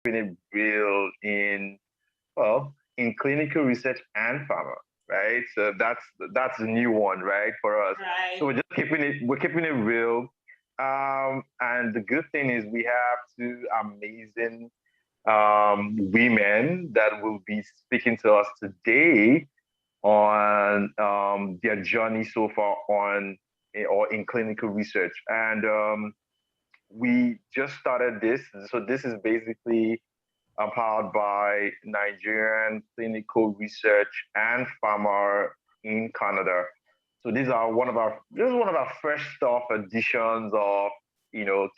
it real in, well, in clinical research and pharma, right? So that's the new one, right, for us. So Right. we're keeping it real. And the good thing is we have two amazing women that will be speaking to us today on their journey so far on or in clinical research. And we just started this. So this is basically powered by Nigerian clinical research and pharma in Canada. So this is one of our fresh stuff editions of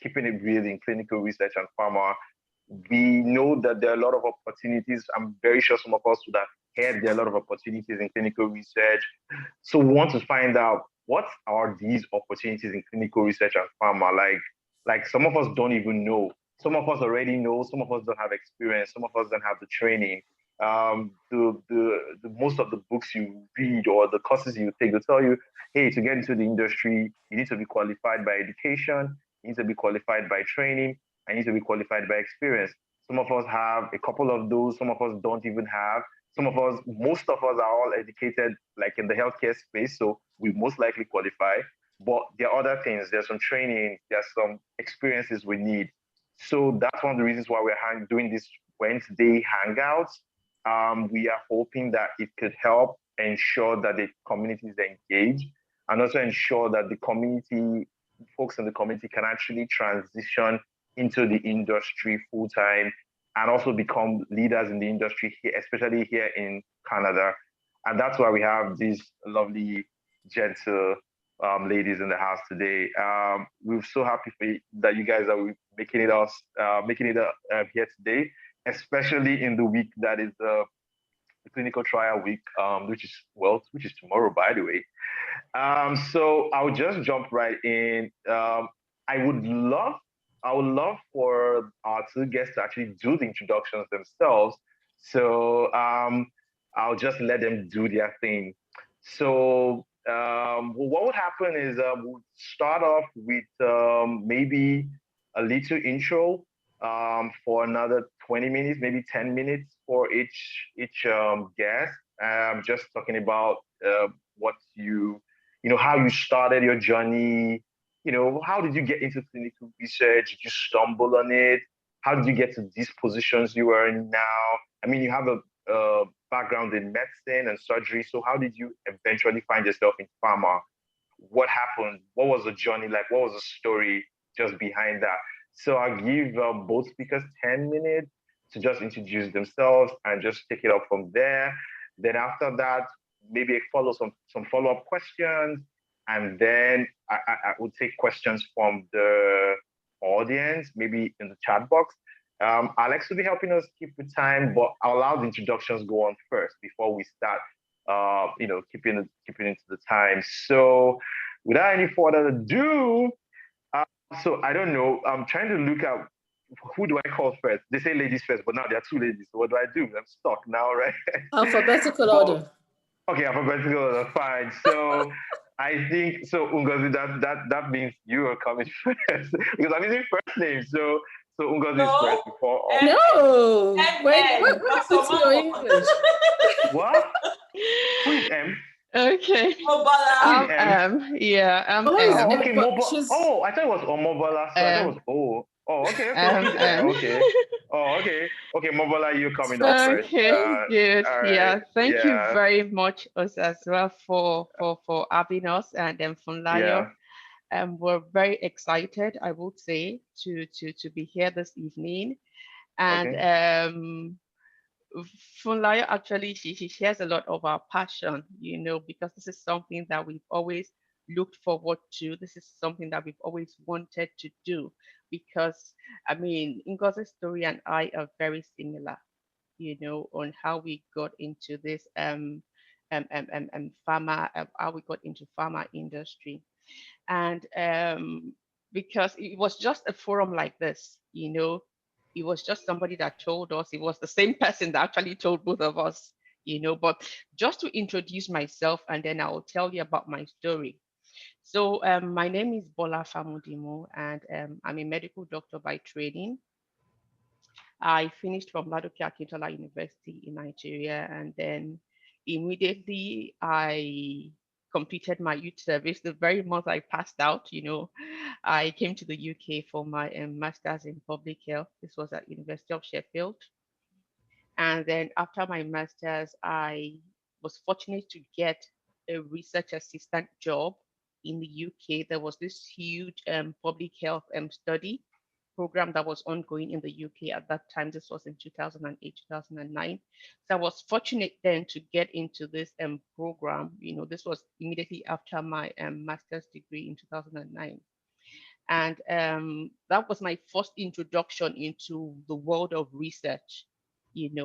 keeping it real in clinical research and pharma. We know that there are a lot of opportunities. I'm very sure some of us would have heard there are a lot of opportunities in clinical research. So we want to find out what are these opportunities in clinical research and pharma. Like some of us don't even know. Some of us already know. Some of us don't have experience. Some of us don't have the training. The most of the books you read or the courses you take will tell you, hey, to get into the industry, you need to be qualified by education. You need to be qualified by training. I need to be qualified by experience. Some of us have a couple of those. Some of us don't even have. Some of us, most of us are all educated like in the healthcare space, so we most likely qualify. But there are other things. There's some training. There's some experiences we need. So that's one of the reasons why we're doing this Wednesday hangouts. We are hoping that it could help ensure that the community is engaged and also ensure that the community, folks in the community, can actually transition into the industry full time and also become leaders in the industry here, especially here in Canada. And that's why we have these lovely, gentle ladies in the house today. We're so happy that you guys are making it here today, especially in the week that is the clinical trial week, which is tomorrow, by the way. So I'll just jump right in. I would love, I would love for our two guests to actually do the introductions themselves. So I'll just let them do their thing. So what would happen is we'll start off with maybe a little intro for another 20 minutes, maybe 10 minutes for each guest. Just talking about what how you started your journey. How did you get into clinical research? Did you stumble on it? How did you get to these positions you are in now? I mean, you have a background in medicine and surgery. So how did you eventually find yourself in pharma? What happened? What was the journey like? What was the story just behind that? So I'll give both speakers 10 minutes to just introduce themselves and just take it up from there. Then after that, maybe follow some follow-up questions. And then I would take questions from the audience, maybe in the chat box. Alex will be helping us keep the time, but I'll allow the introductions go on first before we start, keeping into the time. So without any further ado, uh, so I don't know. I'm trying to look at who do I call first. They say ladies first, but now there are two ladies. So what do I do? I'm stuck now, right? Alphabetical But order. okay, alphabetical, fine. So I think so, Ungozi. That means you are coming first because I'm using first name. So Ungozi is first No. before all. No, wait, MN. what Dr. happened to your Mamo. English? What? Who is M? Okay. Who Mobala. is M? Yeah, Oh, is Oh, M. okay, but mobile. she's Oh, I thought it was Omobala. So I thought it Um, was O. Oh, okay, okay. She's M. M. Okay. Oh, okay. Okay, Mobala, you coming up first. Okay, good. All right. Yeah, thank you Yeah. very much us as well for having us and then Funlayo. Yeah. We're very excited, I would say, to be here this evening. And Okay. Funlayo actually she shares a lot of our passion, because this is something that we've always looked forward to. This is something that we've always wanted to do because I mean Ngozi's story and I are very similar, on how we got into this pharma, how we got into pharma industry. And because it was just a forum like this, it was just somebody that told us. It was the same person that actually told both of us, but just to introduce myself and then I will tell you about my story. So my name is Bola Famudimo and I'm a medical doctor by training. I finished from Ladoke Akintola University in Nigeria, and then immediately I completed my youth service. The very month I passed out, I came to the UK for my master's in public health. This was at University of Sheffield. And then after my master's, I was fortunate to get a research assistant job in the UK. There was this huge public health study program that was ongoing in the UK at that time. This was in 2008, 2009. So I was fortunate then to get into this program. This was immediately after my master's degree in 2009. And that was my first introduction into the world of research.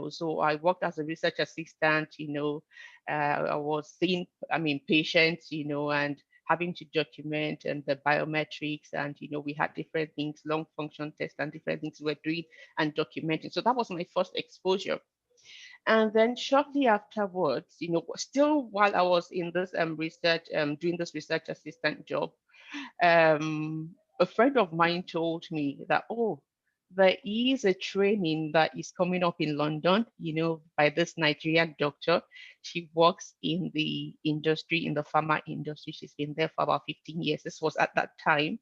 So I worked as a research assistant. I was seeing, patients, and having to document and the biometrics, and we had different things, lung function tests and different things we were doing and documenting. So that was my first exposure. And then shortly afterwards, still while I was in this research, doing this research assistant job, a friend of mine told me that, oh, there is a training that is coming up in London, by this Nigerian doctor. She works in the industry, in the pharma industry. She's been there for about 15 years. This was at that time.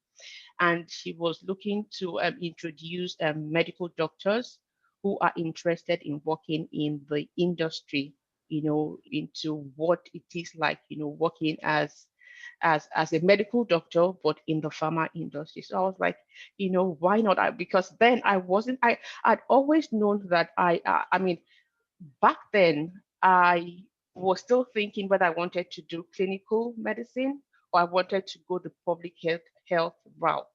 And she was looking to introduce medical doctors who are interested in working in the industry, into what it is like, working as a medical doctor, but in the pharma industry. So I was like, why not? Because then I'd always known that back then I was still thinking whether I wanted to do clinical medicine or I wanted to go the public health route.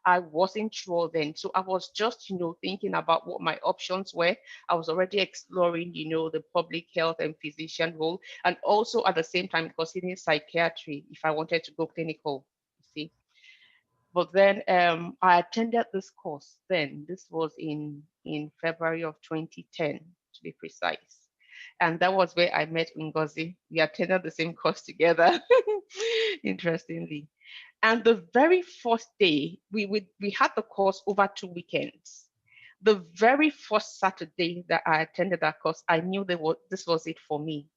I wasn't sure then. So I was just, thinking about what my options were. I was already exploring, the public health and physician role, and also at the same time considering psychiatry if I wanted to go clinical, you see. But then I attended this course then. This was in February of 2010, to be precise. And that was where I met Ngozi. We attended the same course together, interestingly. And the very first day, we had the course over 2 weekends. The very first Saturday that I attended that course, I knew this was it for me.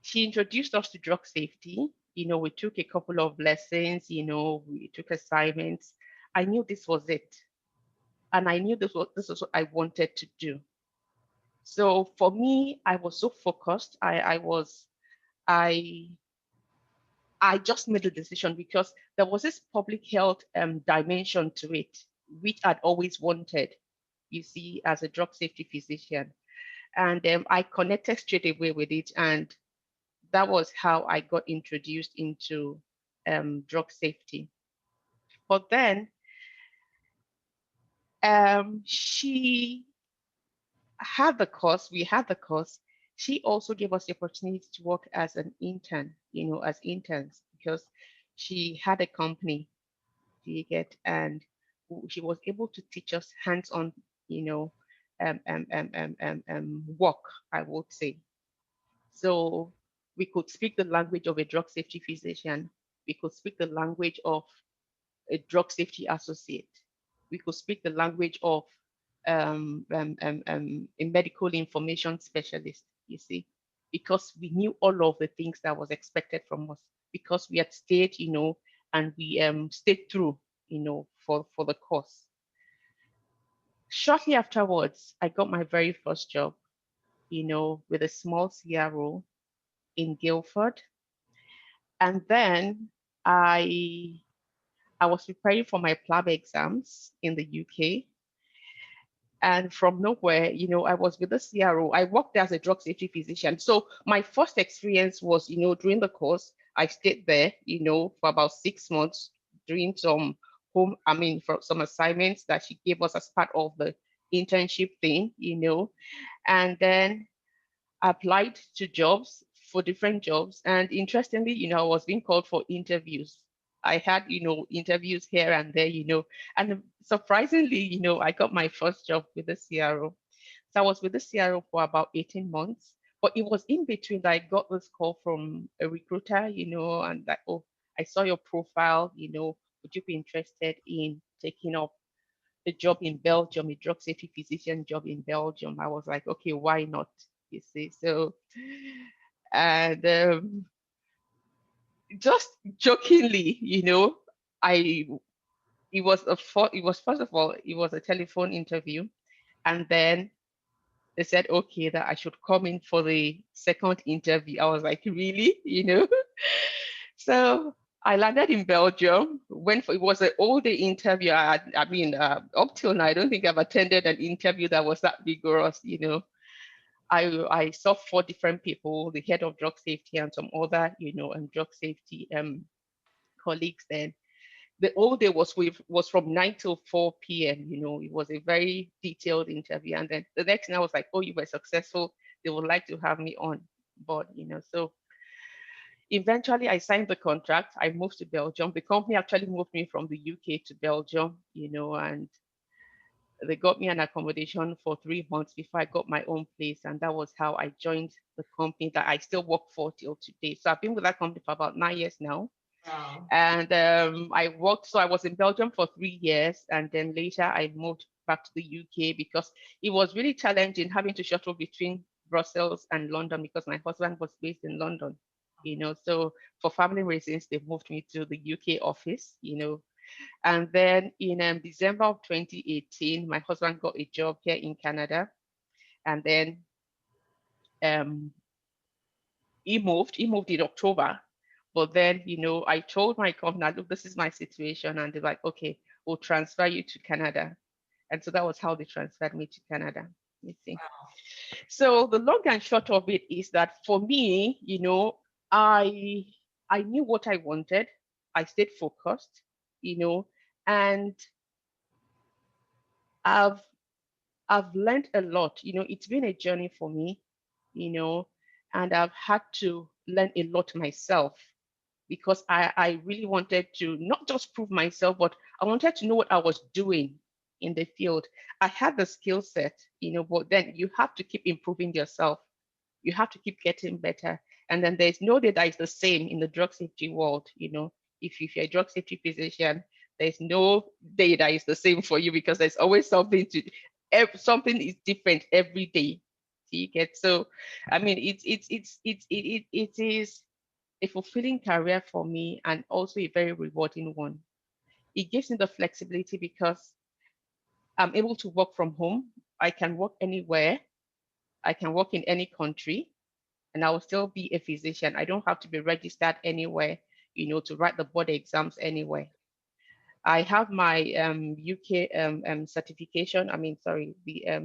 She introduced us to drug safety. We took a couple of lessons, we took assignments. I knew this was it. And I knew this was what I wanted to do. So for me, I was so focused. I just made a decision because there was this public health dimension to it, which I'd always wanted, you see, as a drug safety physician. And I connected straight away with it. And that was how I got introduced into drug safety. But then she had the course, we had the course. She also gave us the opportunity to work as an intern, as interns, because she had a company, do you get? And she was able to teach us hands-on, work, I would say. So we could speak the language of a drug safety physician. We could speak the language of a drug safety associate. We could speak the language of a medical information specialist, you see, because we knew all of the things that was expected from us, because we had stayed, and we stayed through, for the course. Shortly afterwards, I got my very first job, with a small CRO in Guildford. And then I was preparing for my PLAB exams in the UK. And from nowhere, I was with the CRO. I worked as a drug safety physician. So my first experience was, during the course, I stayed there, for about 6 months doing some for some assignments that she gave us as part of the internship thing, and then I applied to jobs, for different jobs. And interestingly, I was being called for interviews. I had, interviews here and there, and surprisingly, I got my first job with the CRO. So I was with the CRO for about 18 months, but it was in between that I got this call from a recruiter, and like, oh, I saw your profile, would you be interested in taking up a job in Belgium, a drug safety physician job in Belgium. I was like, okay, why not? You see, so, and just jokingly, I it was first of all, it was a telephone interview, and then they said, okay, that I should come in for the second interview. I was like, really, So I landed in Belgium. It was an all-day interview. Up till now, I don't think I've attended an interview that was that vigorous. I saw 4 different people, the head of drug safety and some other, drug safety colleagues. Then the whole day was from 9 till 4 p.m. It was a very detailed interview. And then the next night I was like, oh, you were successful. They would like to have me on board. So eventually I signed the contract. I moved to Belgium. The company actually moved me from the UK to Belgium, and they got me an accommodation for 3 months before I got my own place. And that was how I joined the company that I still work for till today. So I've been with that company for about 9 years now. Wow. And I was in Belgium for 3 years. And then later I moved back to the UK because it was really challenging having to shuttle between Brussels and London because my husband was based in London. So for family reasons, they moved me to the UK office, and then in December of 2018, my husband got a job here in Canada. And then he moved in October. But then, I told my company, look, this is my situation. And they're like, okay, we'll transfer you to Canada. And so that was how they transferred me to Canada, you see. Wow. So the long and short of it is that for me, I knew what I wanted. I stayed focused, and I've learned a lot. It's been a journey for me, and I've had to learn a lot myself because I really wanted to not just prove myself, but I wanted to know what I was doing in the field. I had the skill set, but then you have to keep improving yourself. You have to keep getting better. And then there's no day that is the same in the drug safety world. If you're a drug safety physician, there's no day that is the same for you because there's always something is different every day. You get so, I mean, it is a fulfilling career for me and also a very rewarding one. It gives me the flexibility because I'm able to work from home. I can work anywhere. I can work in any country and I will still be a physician. I don't have to be registered anywhere, to write the board exams anywhere. I have my UK certification. The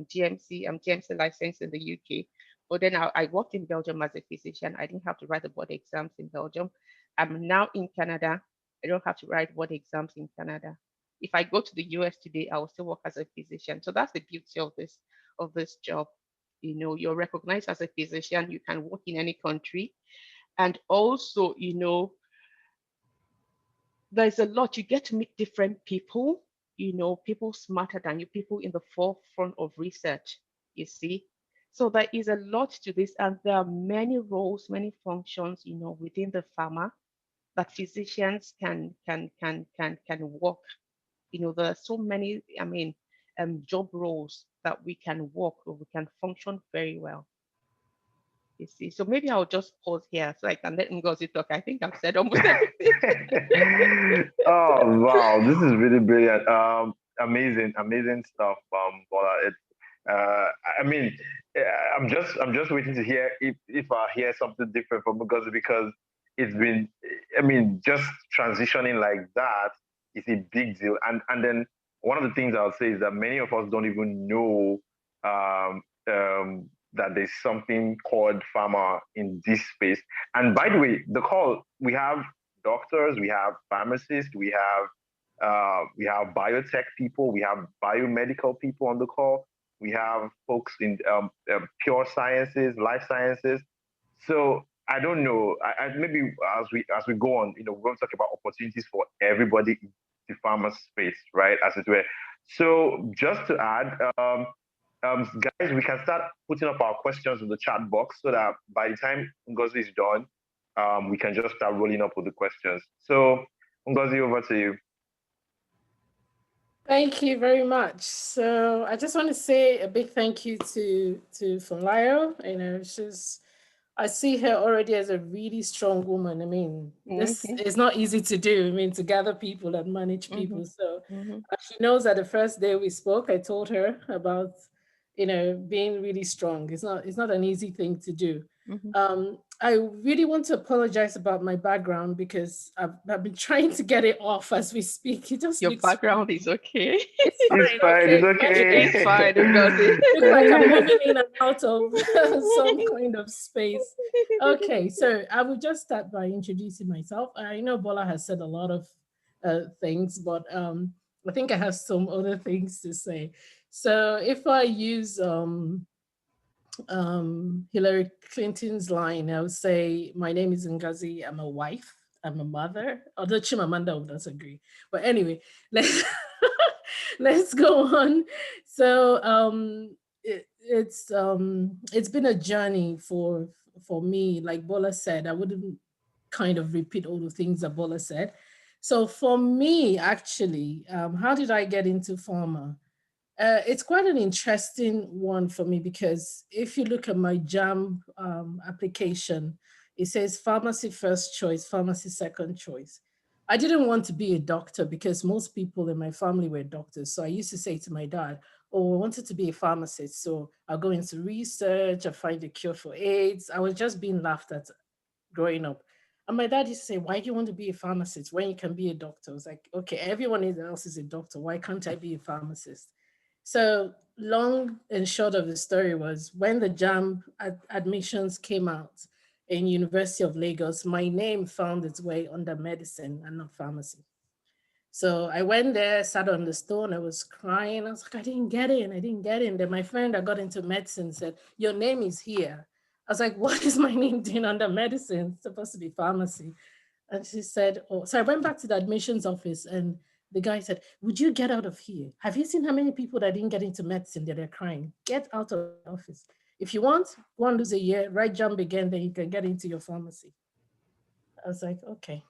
GMC license in the UK. But then I worked in Belgium as a physician. I didn't have to write the board exams in Belgium. I'm now in Canada. I don't have to write board exams in Canada. If I go to the US today, I will still work as a physician. So that's the beauty of this job. You're recognized as a physician. You can work in any country, and also, there's a lot. You get to meet different people, people smarter than you, people in the forefront of research, you see. So there is a lot to this, and there are many roles, many functions, within the pharma that physicians can work. There are so many, job roles that we can work or we can function very well. You see, so maybe I'll just pause here so I can let Ngozi talk. I think I've said almost everything. Oh wow, this is really brilliant. Amazing stuff. Bola. I mean, uh, I'm just waiting to hear if I hear something different from Ngozi because it's been, I mean, just transitioning like that is a big deal. And then one of the things I'll say is that many of us don't even know um, that there's something called pharma in this space. And by the way, the call we have doctors, we have pharmacists, we have biotech people, we have biomedical people on the call, we have folks in pure sciences, life sciences. So I don't know. Maybe as we go on, we're going to talk about opportunities for everybody in the pharma space, right? As it were. So just to add, guys, we can start putting up our questions in the chat box so that by the time Ngozi is done, we can just start rolling up with the questions. So, Ngozi, over to you. Thank you very much. So I just want to say a big thank you to Funlayo. I see her already as a really strong woman. I mean, this Mhm, is not easy to do. I mean, to gather people and manage mhm, people. So mhm, she knows that the first day we spoke, I told her about, being really strong. It's not an easy thing to do. mhm. I really want to apologize about my background because I've been trying to get it off as we speak. It just Your looks background is okay. it's It's fine. fine. It's Okay, fine. It's fine, Ngozi. Look like I'm moving in and out of some kind of space. Okay, so I will just start by introducing myself. I know Bola has said a lot of things, but I think I have some other things to say. So if I use Hillary Clinton's line, I would say, my name is Ngazi, I'm a wife, I'm a mother, although Chimamanda would not agree. But anyway, let's let's go on. So it's been a journey for me. Like Bola said, I wouldn't kind of repeat all the things that Bola said. So for me, actually, how did I get into pharma? It's quite an interesting one for me because if you look at my JAM application, it says pharmacy first choice, pharmacy second choice. I didn't want to be a doctor because most people in my family were doctors. So I used to say to my dad, oh, I wanted to be a pharmacist. So I'll go into research, I'll find a cure for AIDS. I was just being laughed at growing up. And my dad used to say, why do you want to be a pharmacist when you can be a doctor? I was like, okay, everyone else is a doctor. Why can't I be a pharmacist? So long and short of the story was when the JAM admissions came out in University of Lagos, my name found its way under medicine and not pharmacy. So I went there, sat on the stone, I was crying. I was like, I didn't get in, I didn't get in. Then my friend that got into medicine said, your name is here. I was like, what is my name doing under medicine? It's supposed to be pharmacy. And she said, oh, so I went back to the admissions office and the guy said, would you get out of here? Have you seen how many people that didn't get into medicine that are crying? Get out of the office. If you want, go and lose a year, write jump again, then you can get into your pharmacy. I was like, okay.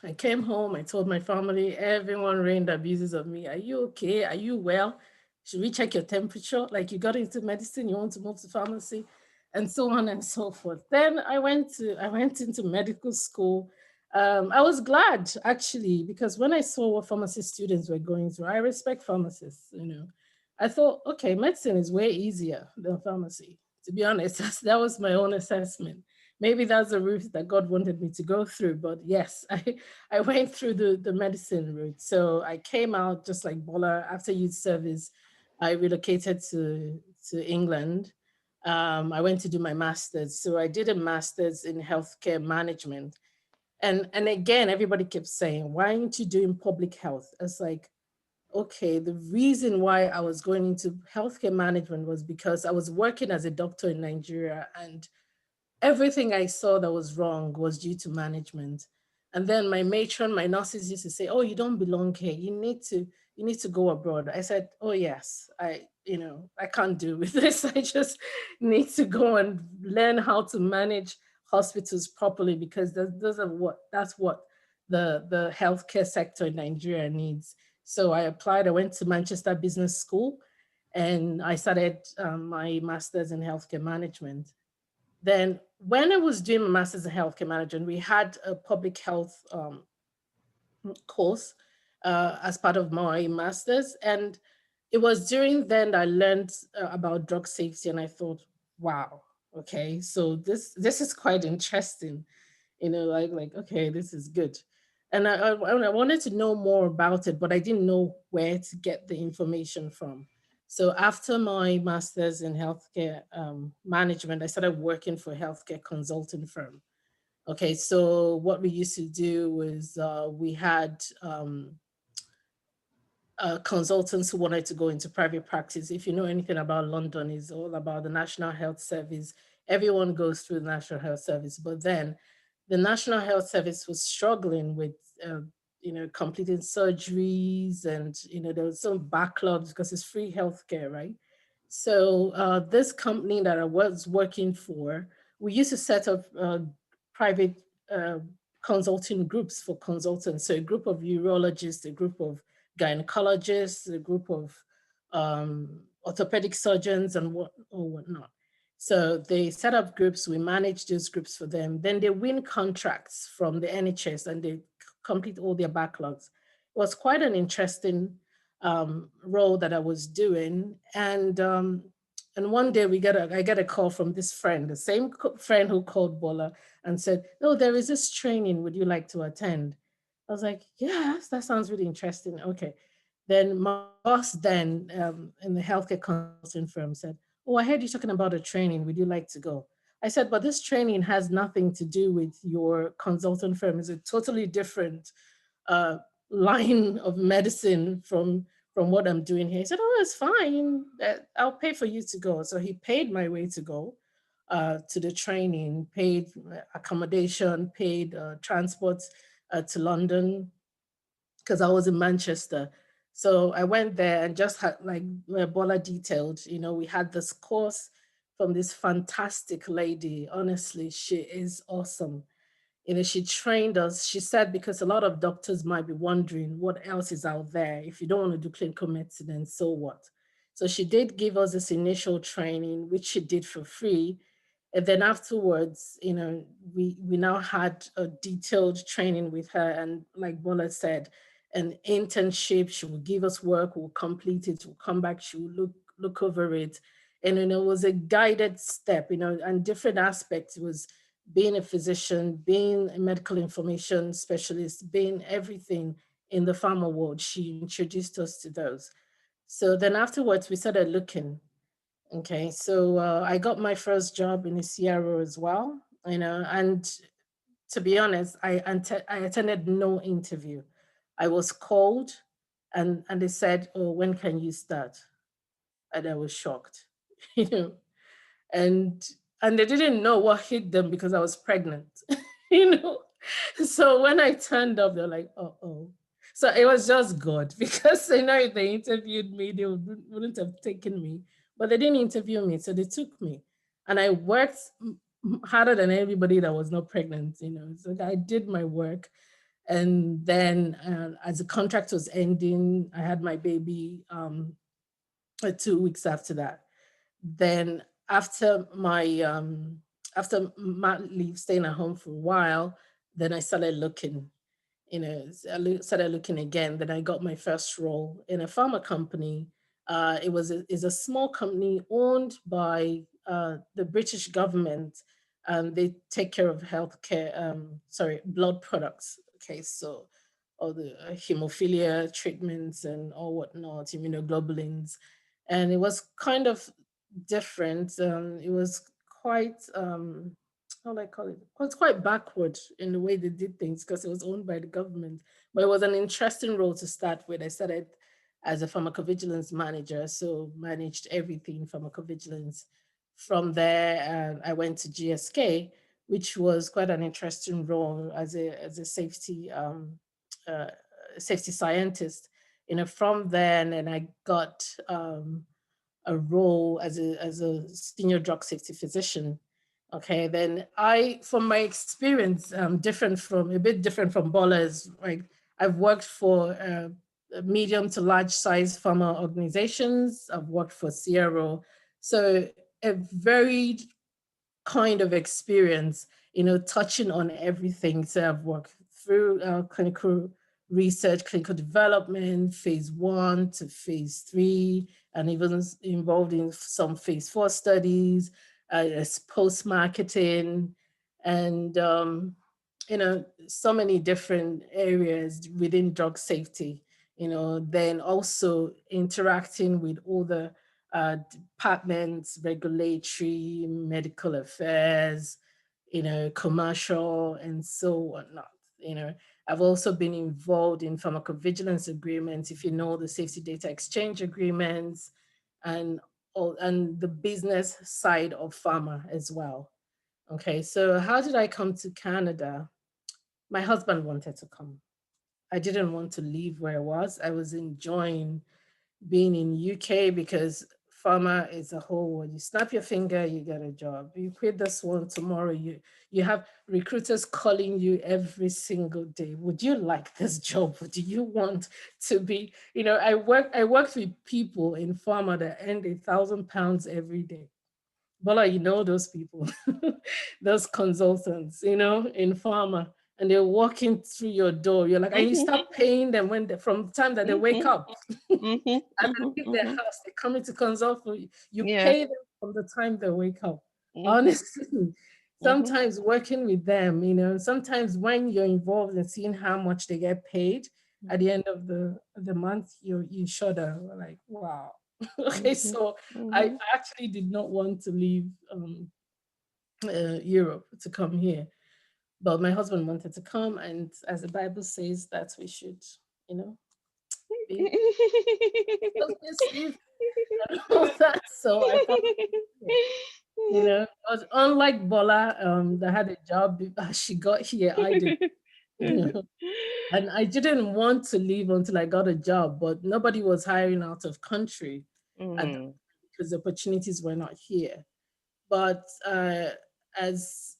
I came home, I told my family, everyone rained abuses of me. Are you okay? Are you well? Should we check your temperature? Like you got into medicine, you want to move to pharmacy, and so on and so forth. Then I went into medical school. I was glad actually, because when I saw what pharmacy students were going through, I respect pharmacists. I thought, okay, medicine is way easier than pharmacy. To be honest, that was my own assessment. Maybe that's the route that God wanted me to go through. But yes, I went through the medicine route. So I came out just like Bola after youth service. I relocated to England. I went to do my master's. So I did a master's in healthcare management. And again, everybody kept saying, why aren't you doing public health? It's like, okay, the reason why I was going into healthcare management was because I was working as a doctor in Nigeria and everything I saw that was wrong was due to management. And then my matron, my nurses used to say, "Oh, you don't belong here. You need to go abroad." I said, "Oh yes, I can't do with this. I just need to go and learn how to manage hospitals properly because that's what the healthcare sector in Nigeria needs." So I applied. I went to Manchester Business School, and I started my master's in healthcare management. Then, when I was doing my master's in healthcare management, we had a public health course as part of my master's, and it was during then that I learned about drug safety, and I thought, wow, okay, so this is quite interesting, like okay, this is good. And I wanted to know more about it, but I didn't know where to get the information from. So after my master's in healthcare management, I started working for a healthcare consulting firm. Okay, so what we used to do was we had consultants who wanted to go into private practice. If you know anything about London, it's all about the National Health Service. Everyone goes through the National Health Service, but then the National Health Service was struggling with, completing surgeries, and there was some backlogs because it's free healthcare, right? So this company that I was working for, we used to set up private uh, consulting groups for consultants. So a group of urologists, a group of gynecologists, a group of orthopedic surgeons and whatnot. So they set up groups, we manage those groups for them. Then they win contracts from the NHS and they complete all their backlogs. It was quite an interesting role that I was doing. And one day I get a call from this friend, the same friend who called Bola and said, "Oh, there is this training. Would you like to attend?" I was like, "Yes, that sounds really interesting." Okay. Then my boss then in the healthcare consulting firm said, "Oh, I heard you talking about a training. Would you like to go?" I said, "But this training has nothing to do with your consultant firm. It's a totally different uh, line of medicine from what I'm doing here." He said, "Oh, it's fine. I'll pay for you to go." So he paid my way to go to the training, paid accommodation, paid transport to London because I was in Manchester. So I went there and just had, like where Bola detailed, we had this course from this fantastic lady. Honestly, she is awesome. She trained us. She said, because a lot of doctors might be wondering what else is out there. If you don't want to do clinical medicine, then so what? So she did give us this initial training, which she did for free. And then afterwards, we now had a detailed training with her. And like Bola said, an internship. She will give us work, we'll complete it, we'll come back, she will look over it. And it was a guided step, and different aspects. It was being a physician, being a medical information specialist, being everything in the pharma world. She introduced us to those. So then afterwards, we started looking. Okay, so I got my first job in a CRO as well, and to be honest, I attended no interview. I was called and they said, "Oh, when can you start?" And I was shocked, you know, and and they didn't know what hit them because I was pregnant, you know. So when I turned up, they're like, "Oh." So it was just God because if they interviewed me, they wouldn't have taken me, but they didn't interview me, so they took me, and I worked harder than everybody that was not pregnant. So I did my work, and then as the contract was ending, I had my baby 2 weeks after that. Then after mat leave, staying at home for a while, then I started looking. Started looking again. Then I got my first role in a pharma company. Is a small company owned by the British government, and they take care of healthcare. Blood products. Okay, so all the hemophilia treatments and all whatnot, immunoglobulins, and it was kind of different. It was quite how do I call it? It was quite backward in the way they did things because it was owned by the government. But it was an interesting role to start with. I started as a pharmacovigilance manager, so managed everything pharmacovigilance. From there, I went to GSK, which was quite an interesting role as a uh, safety scientist. From then, and I got a role as a senior drug safety physician. Okay, then from my experience, a bit different from Bola's, like I've worked for medium to large size pharma organizations. I've worked for CRO. So a varied kind of experience, touching on everything. So I've worked through clinical research, clinical development, phase 1 to phase 3, and even involved in some phase 4 studies, post-marketing, and so many different areas within drug safety. Then also interacting with all the departments, regulatory, medical affairs, commercial, and so on. I've also been involved in pharmacovigilance agreements, if you know the safety data exchange agreements, and the business side of pharma as well. Okay, so how did I come to Canada? My husband wanted to come. I didn't want to leave where I was. I was enjoying being in UK because pharma is a whole world. You snap your finger, you get a job. You quit this one tomorrow, you have recruiters calling you every single day. Would you like this job? Or do you want to be, I worked with people in pharma that earned £1,000 every day. Bola, those people, those consultants, in pharma, and they're walking through your door. You're like, and you start paying them from the time that they wake up and they leave their house, they come in to consult for you. You pay them from the time they wake up. Honestly, sometimes working with them, sometimes when you're involved in seeing how much they get paid at the end of the month, you shudder, like, wow. Okay, so I actually did not want to leave Europe to come here, but my husband wanted to come, and as the Bible says, that we should, be submissive and all that. So I thought, unlike Bola, that had a job she got here, I did, and I didn't want to leave until I got a job, but nobody was hiring out of country because the opportunities were not here. But as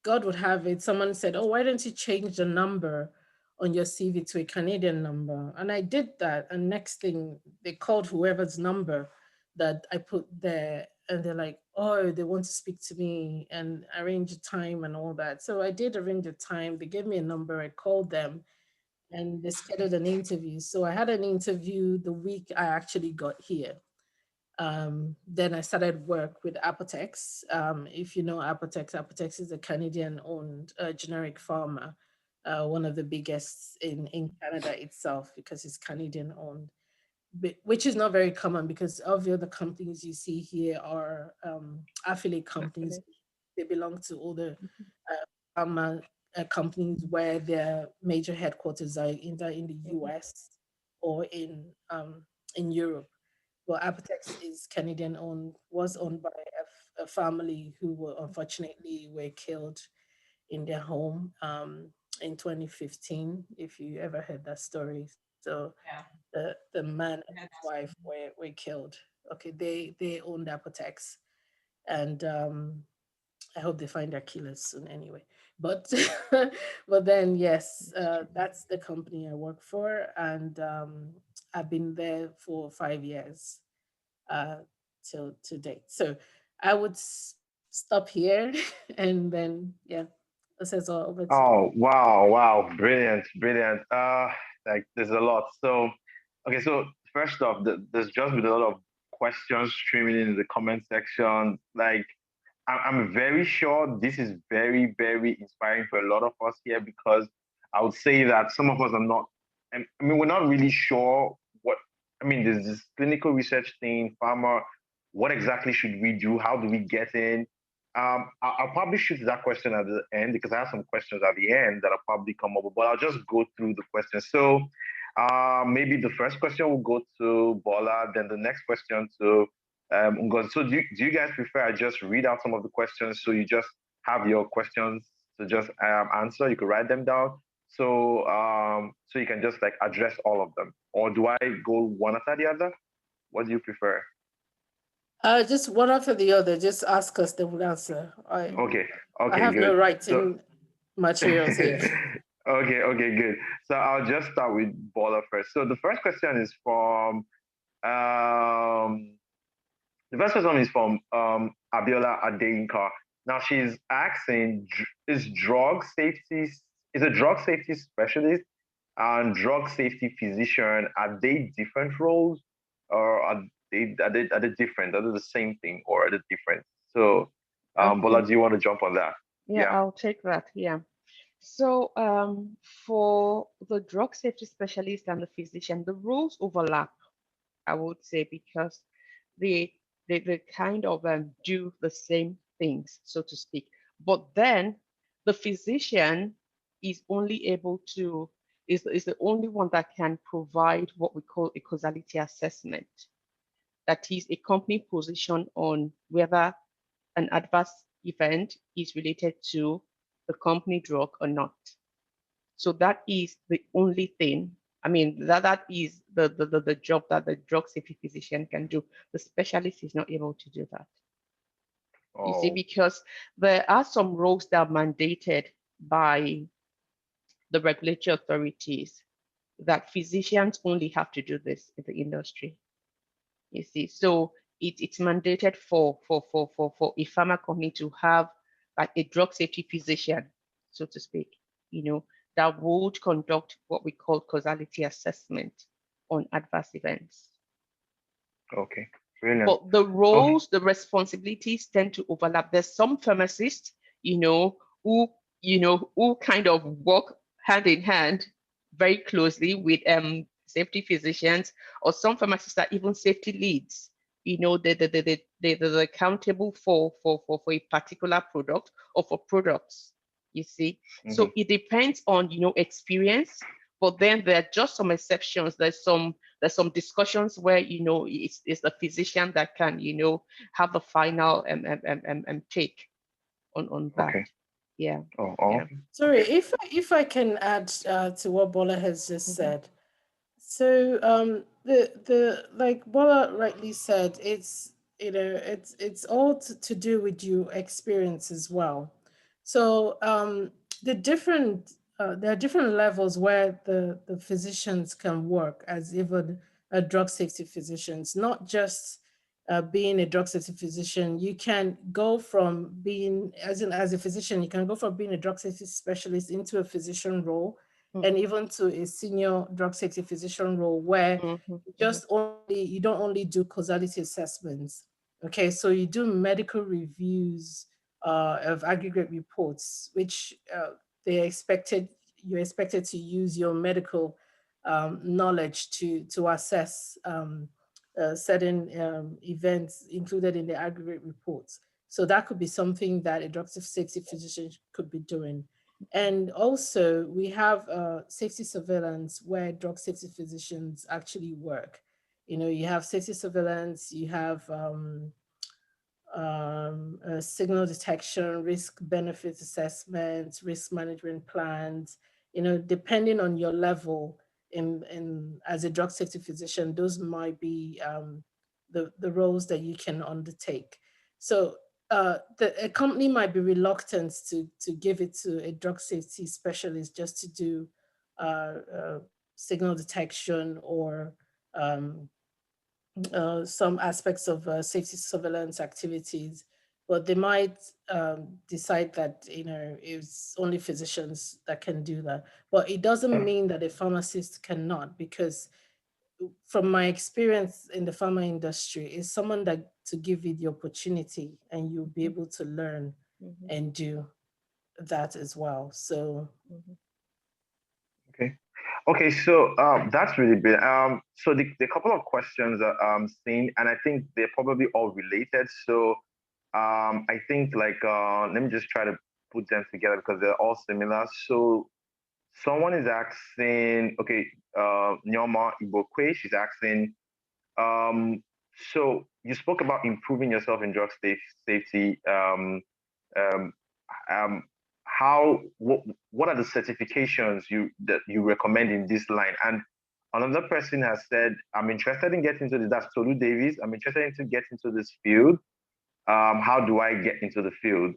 God would have it, someone said, oh, why don't you change the number on your CV to a Canadian number? And I did that. And next thing, they called whoever's number that I put there. And they're like, oh, they want to speak to me and arrange a time and all that. So I did arrange a time. They gave me a number. I called them and they scheduled an interview. So I had an interview the week I actually got here. Then I started work with Apotex. If you know Apotex, Apotex is a Canadian-owned generic pharma, one of the biggest in Canada itself because it's Canadian-owned, which is not very common because all the other companies you see here are affiliate companies. They belong to all the pharma companies where their major headquarters are either in the US or in Europe. Well, Apotex is Canadian owned, was owned by a family who unfortunately were killed in their home in 2015, if you ever heard that story. So the man and his wife were killed. Okay, they owned Apotex. And I hope they find their killers soon anyway. But but then yes, that's the company I work for, and I've been there for 5 years till to date. So I would stop here, and then this is all over to you. Oh, wow, brilliant. Like there's a lot. So, okay, so first off, there's just been a lot of questions streaming in the comment section. Like, I'm very sure this is very, very inspiring for a lot of us here because I would say that some of us are not, we're not really sure what, there's this clinical research thing, pharma, what exactly should we do? How do we get in? I'll probably shoot that question at the end because I have some questions at the end that will probably come up, but I'll just go through the questions. So maybe the first question will go to Bola, then the next question to so do you guys prefer I just read out some of the questions so you just have your questions to just answer? You could write them down so so you can just like address all of them, or do I go one after the other? What do you prefer? Just one after the other. Just ask us, they will answer. Okay, I have good. no writing materials here. Okay, good. So I'll just start with Bola first. So the first question is from the first one is from Abiola Adeyinka. Now she's asking, is a drug safety specialist and drug safety physician, are they different roles, or are they different? Are they the same thing, or are they different? So Bola, do you want to jump on that? Yeah, I'll take that. Yeah. So for the drug safety specialist and the physician, the roles overlap, I would say, because they kind of do the same things, so to speak. But then the physician is only able to, is the only one that can provide what we call a causality assessment. That is a company position on whether an adverse event is related to the company drug or not. So that is the only thing I mean, that is the job that the drug safety physician can do. The specialist is not able to do that. You see, Oh, because there are some roles that are mandated by the regulatory authorities that physicians only have to do this in the industry. You see, so it's mandated for a pharma company to have like a drug safety physician, so to speak, that would conduct what we call causality assessment on adverse events. okay. Brilliant. But the Okay. roles, the responsibilities tend to overlap. There's some pharmacists, who kind of work hand in hand very closely with safety physicians, or some pharmacists are even safety leads. They're accountable for a particular product or for products, you see. So it depends on, experience, but then there are just some exceptions. There's some discussions where, it's the physician that can, have the final take on that. Okay. Yeah. Oh, Yeah. Sorry, if I can add to what Bola has just said. So the like Bola rightly said, it's it's all to do with your experience as well. So the different there are different levels where the physicians can work as even a drug safety physicians, not just being a drug safety physician. You can go from being as a physician, you can go from being a drug safety specialist into a physician role, and even to a senior drug safety physician role where you don't only do causality assessments. Okay, so you do medical reviews of aggregate reports, which you're expected to use your medical knowledge to assess certain events included in the aggregate reports. So that could be something that a drug safety physician could be doing. And also we have safety surveillance where drug safety physicians actually work. You have safety surveillance, you have signal detection, risk benefit assessments, risk management plans, depending on your level in as a drug safety physician, those might be the roles that you can undertake. So a company might be reluctant to give it to a drug safety specialist just to do signal detection or some aspects of safety surveillance activities, but they might decide that it's only physicians that can do that. But it doesn't mean that a pharmacist cannot, because from my experience in the pharma industry, is someone that to give you the opportunity and you'll be able to learn and do that as well. So okay. Okay, so that's really big. So the couple of questions that I'm seeing, and I think they're probably all related. So I think let me just try to put them together because they're all similar. So someone is asking, okay, Nyoma Ibokwe, she's asking, so you spoke about improving yourself in drug safety. Um, um, what are the certifications that you recommend in this line? And another person has said, I'm interested in getting into this. That's Tolu Davies. I'm interested in to get into this field. How do I get into the field?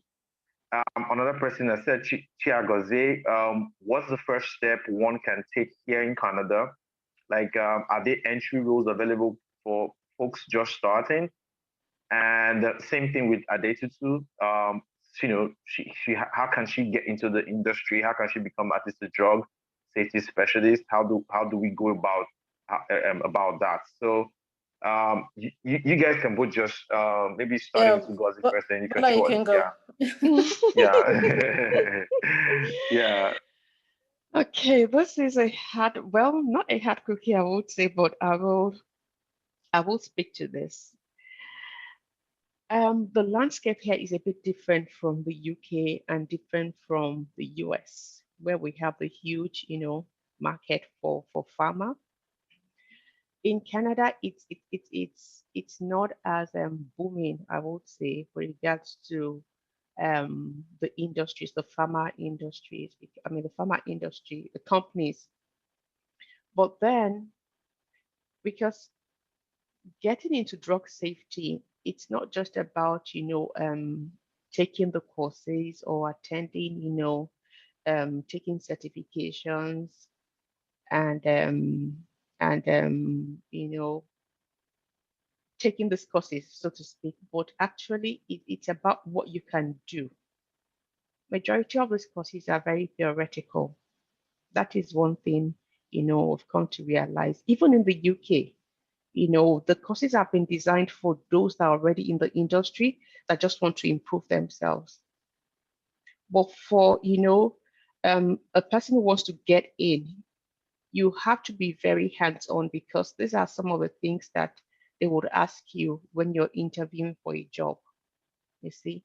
Another person has said, Chiagoze, what's the first step one can take here in Canada? Like, are there entry roles available for folks just starting? And same thing with Adetutu. How can she get into the industry? How can she become at least a drug safety specialist? How do we go about that? So you guys can both just maybe starting with Ngozi first, then you can Bola, you go on. can go. Yeah. Yeah. Okay, this is not a hard cookie, I would say, but I will speak to this. The landscape here is a bit different from the UK and different from the US, where we have the huge, market for pharma. In Canada, it's not as booming, I would say, with regards to the industries, the pharma industries. I mean, the pharma industry, the companies But then, because getting into drug safety, it's not just about, taking the courses or attending, taking certifications and, taking these courses, so to speak, but actually it's about what you can do. Majority of these courses are very theoretical. That is one thing, I've come to realize. Even in the UK, the courses have been designed for those that are already in the industry that just want to improve themselves. But for, a person who wants to get in, you have to be very hands-on, because these are some of the things that they would ask you when you're interviewing for a job, you see.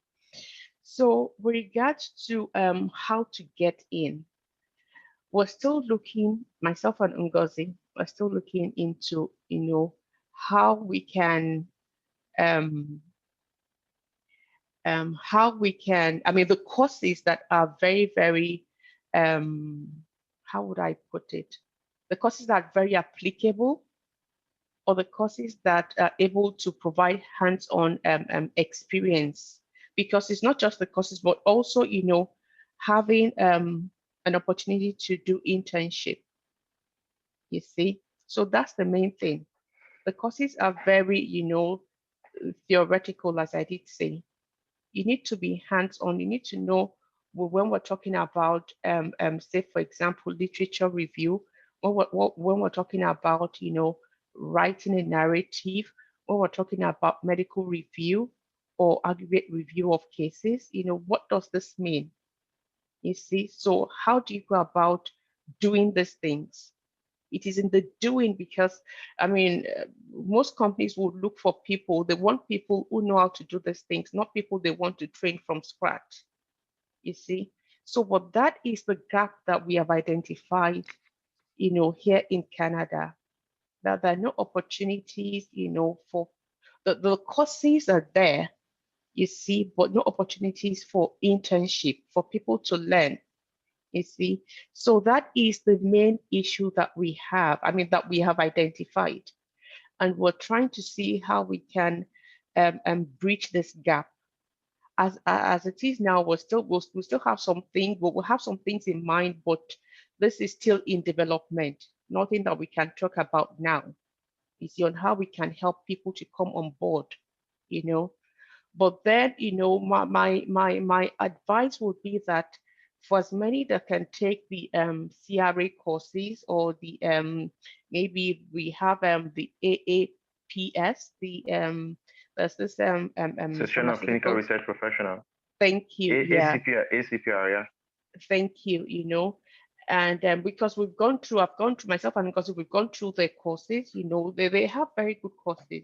So with regards to how to get in, we're still looking, myself and Ngozi, we're still looking into, how we can, the courses that are very, very, how would I put it? The courses that are very applicable, or the courses that are able to provide hands-on experience, because it's not just the courses, but also, having an opportunity to do internship, you see. So that's the main thing. The courses are very, theoretical, as I did say. You need to be hands-on. You need to know, when we're talking about, say, for example, literature review, when we're talking about, writing a narrative, when we're talking about medical review or aggregate review of cases, what does this mean? You see, so how do you go about doing these things? It is in the doing, because most companies would look for people. They want people who know how to do these things, not people they want to train from scratch, you see. So but that is the gap that we have identified, here in Canada, that there are no opportunities, for the courses are there, you see, but no opportunities for internship, for people to learn, you see. So that is the main issue that we have, that we have identified. And we're trying to see how we can bridge this gap. As it is now, we'll still have something, we'll have some things in mind, but this is still in development. Nothing that we can talk about now. You see, on how we can help people to come on board, But then, my advice would be that for as many that can take the CRA courses, or the maybe we have the AAPS, there's this Session of Clinical Research Professional. Thank you. Yeah. ACPR, yeah. Thank you. And because I've gone through myself, and because we've gone through their courses, they have very good courses,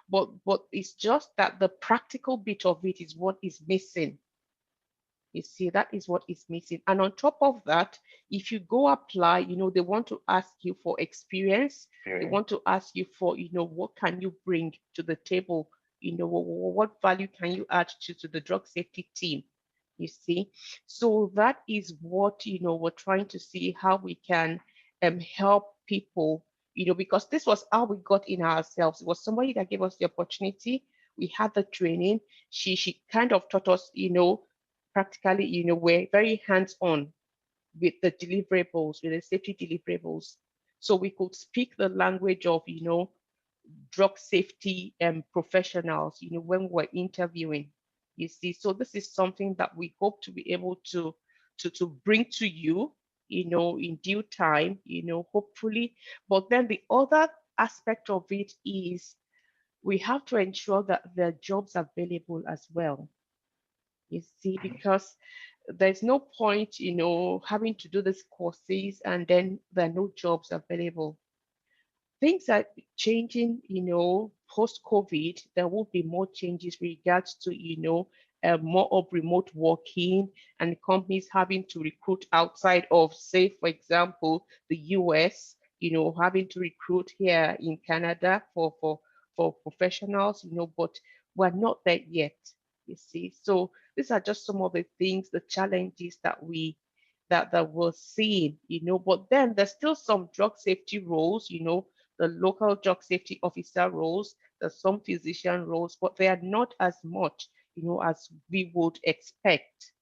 but it's just that the practical bit of it is what is missing. You see, that is what is missing. And on top of that, if you go apply, they want to ask you for experience. They want to ask you for, what can you bring to the table? What value can you add to the drug safety team? You see, so that is what, we're trying to see how we can help people, because this was how we got in ourselves. It was somebody that gave us the opportunity. We had the training. She kind of taught us, practically, we're very hands-on with the deliverables, with the safety deliverables. So we could speak the language of, drug safety professionals, when we're interviewing. You see, so this is something that we hope to be able to bring to you, in due time, hopefully. But then the other aspect of it is we have to ensure that there are jobs available as well. You see, because there's no point, having to do these courses and then there are no jobs available. Things are changing, post-COVID. There will be more changes with regards to, more of remote working, and companies having to recruit outside of, say, for example, the US, having to recruit here in Canada for professionals, but we're not there yet, you see. So these are just some of the things, the challenges that we that we're seeing, but then there's still some drug safety roles, the local drug safety officer roles, there's some physician roles, but they are not as much, as we would expect.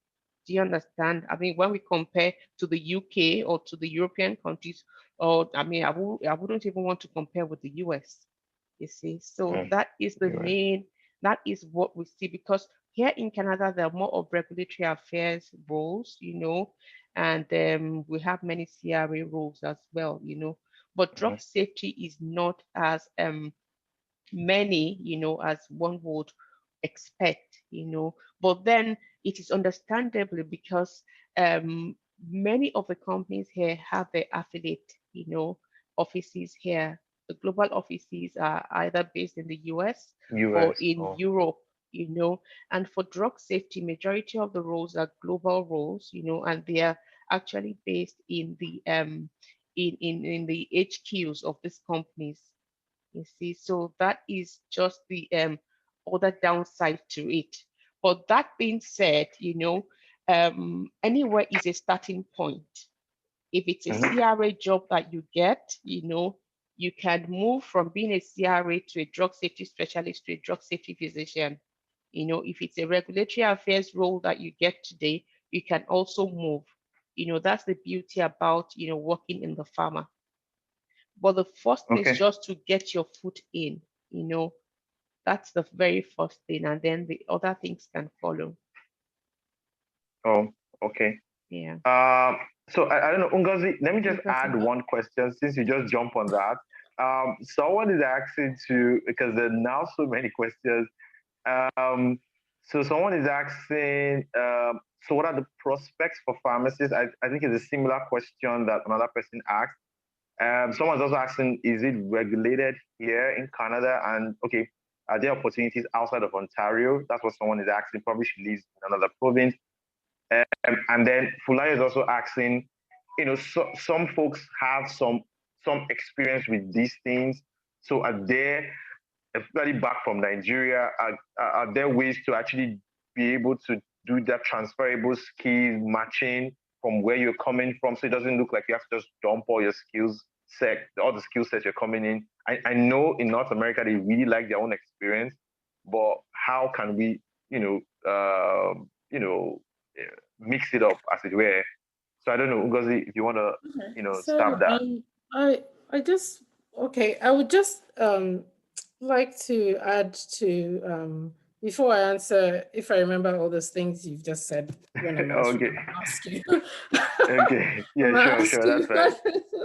Do you understand? I mean, when we compare to the UK or to the European countries, or I mean, I wouldn't even want to compare with the US, you see. So that is the main, that is what we see, because here in Canada, there are more of regulatory affairs roles, and we have many CRA roles as well, but drug safety is not as many, as one would expect, but then it is understandably because many of the companies here have their affiliate, offices here. The global offices are either based in the US or in Europe, and for drug safety, majority of the roles are global roles, and they are actually based in the in the HQs of these companies. You see, so that is just the other downside to it. But that being said, anywhere is a starting point. If it's a CRA job that you get, you can move from being a CRA to a drug safety specialist to a drug safety physician. If it's a regulatory affairs role that you get today, you can also move. That's the beauty about, working in the pharma. But the first thing is just to get your foot in, that's the very first thing, and then the other things can follow. Oh, okay. Yeah. So I don't know, Ngozi, let me just add one question since you just jump on that. Someone is asking because there are now so many questions. So someone is asking, so what are the prospects for pharmacists? I think it's a similar question that another person asked. Someone's also asking, is it regulated here in Canada? And okay, are there opportunities outside of Ontario? That's what someone is asking. Probably she lives in another province. And then Fulai is also asking, some folks have some experience with these things. So are there, especially back from Nigeria, are there ways to actually be able to do that transferable skills matching from where you're coming from, so it doesn't look like you have to just dump all your all the skill sets you're coming in? I know in North America they really like their own experience, but how can we, mix it up, as it were? So I don't know, Ngozi, if you want to, start that. I would just like to add to before I answer, if I remember all those things you've just said when I'm ask you. Okay. Yeah, sure, that's fine.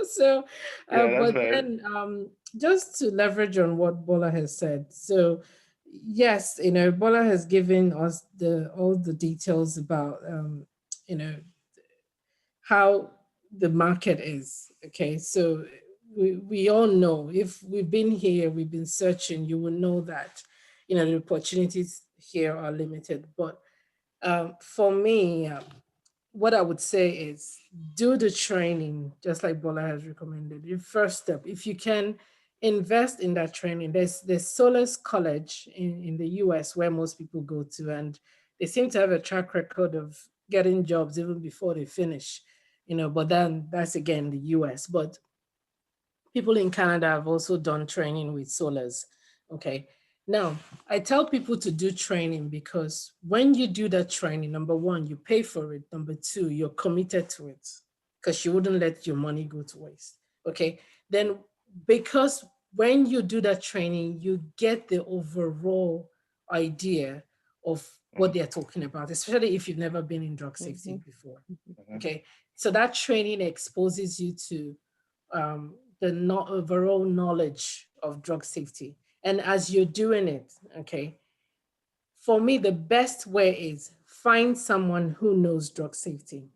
So, yeah, but fine. Then just to leverage on what Bola has said. So, yes, Bola has given us all the details about how the market is. Okay, so we all know, if we've been here, we've been searching, you will know that the opportunities here are limited. But for me, what I would say is do the training, just like Bola has recommended. Your first step, if you can invest in that training, there's Solas College in the US where most people go to, and they seem to have a track record of getting jobs even before they finish, but then that's again the US. But people in Canada have also done training with Solas. Okay. Now, I tell people to do training because when you do that training, number one, you pay for it. Number two, you're committed to it because you wouldn't let your money go to waste. Okay. Then, because when you do that training, you get the overall idea of what they're talking about, especially if you've never been in drug safety before. Okay. So that training exposes you to the overall knowledge of drug safety. And as you're doing it, okay, for me, the best way is find someone who knows drug safety.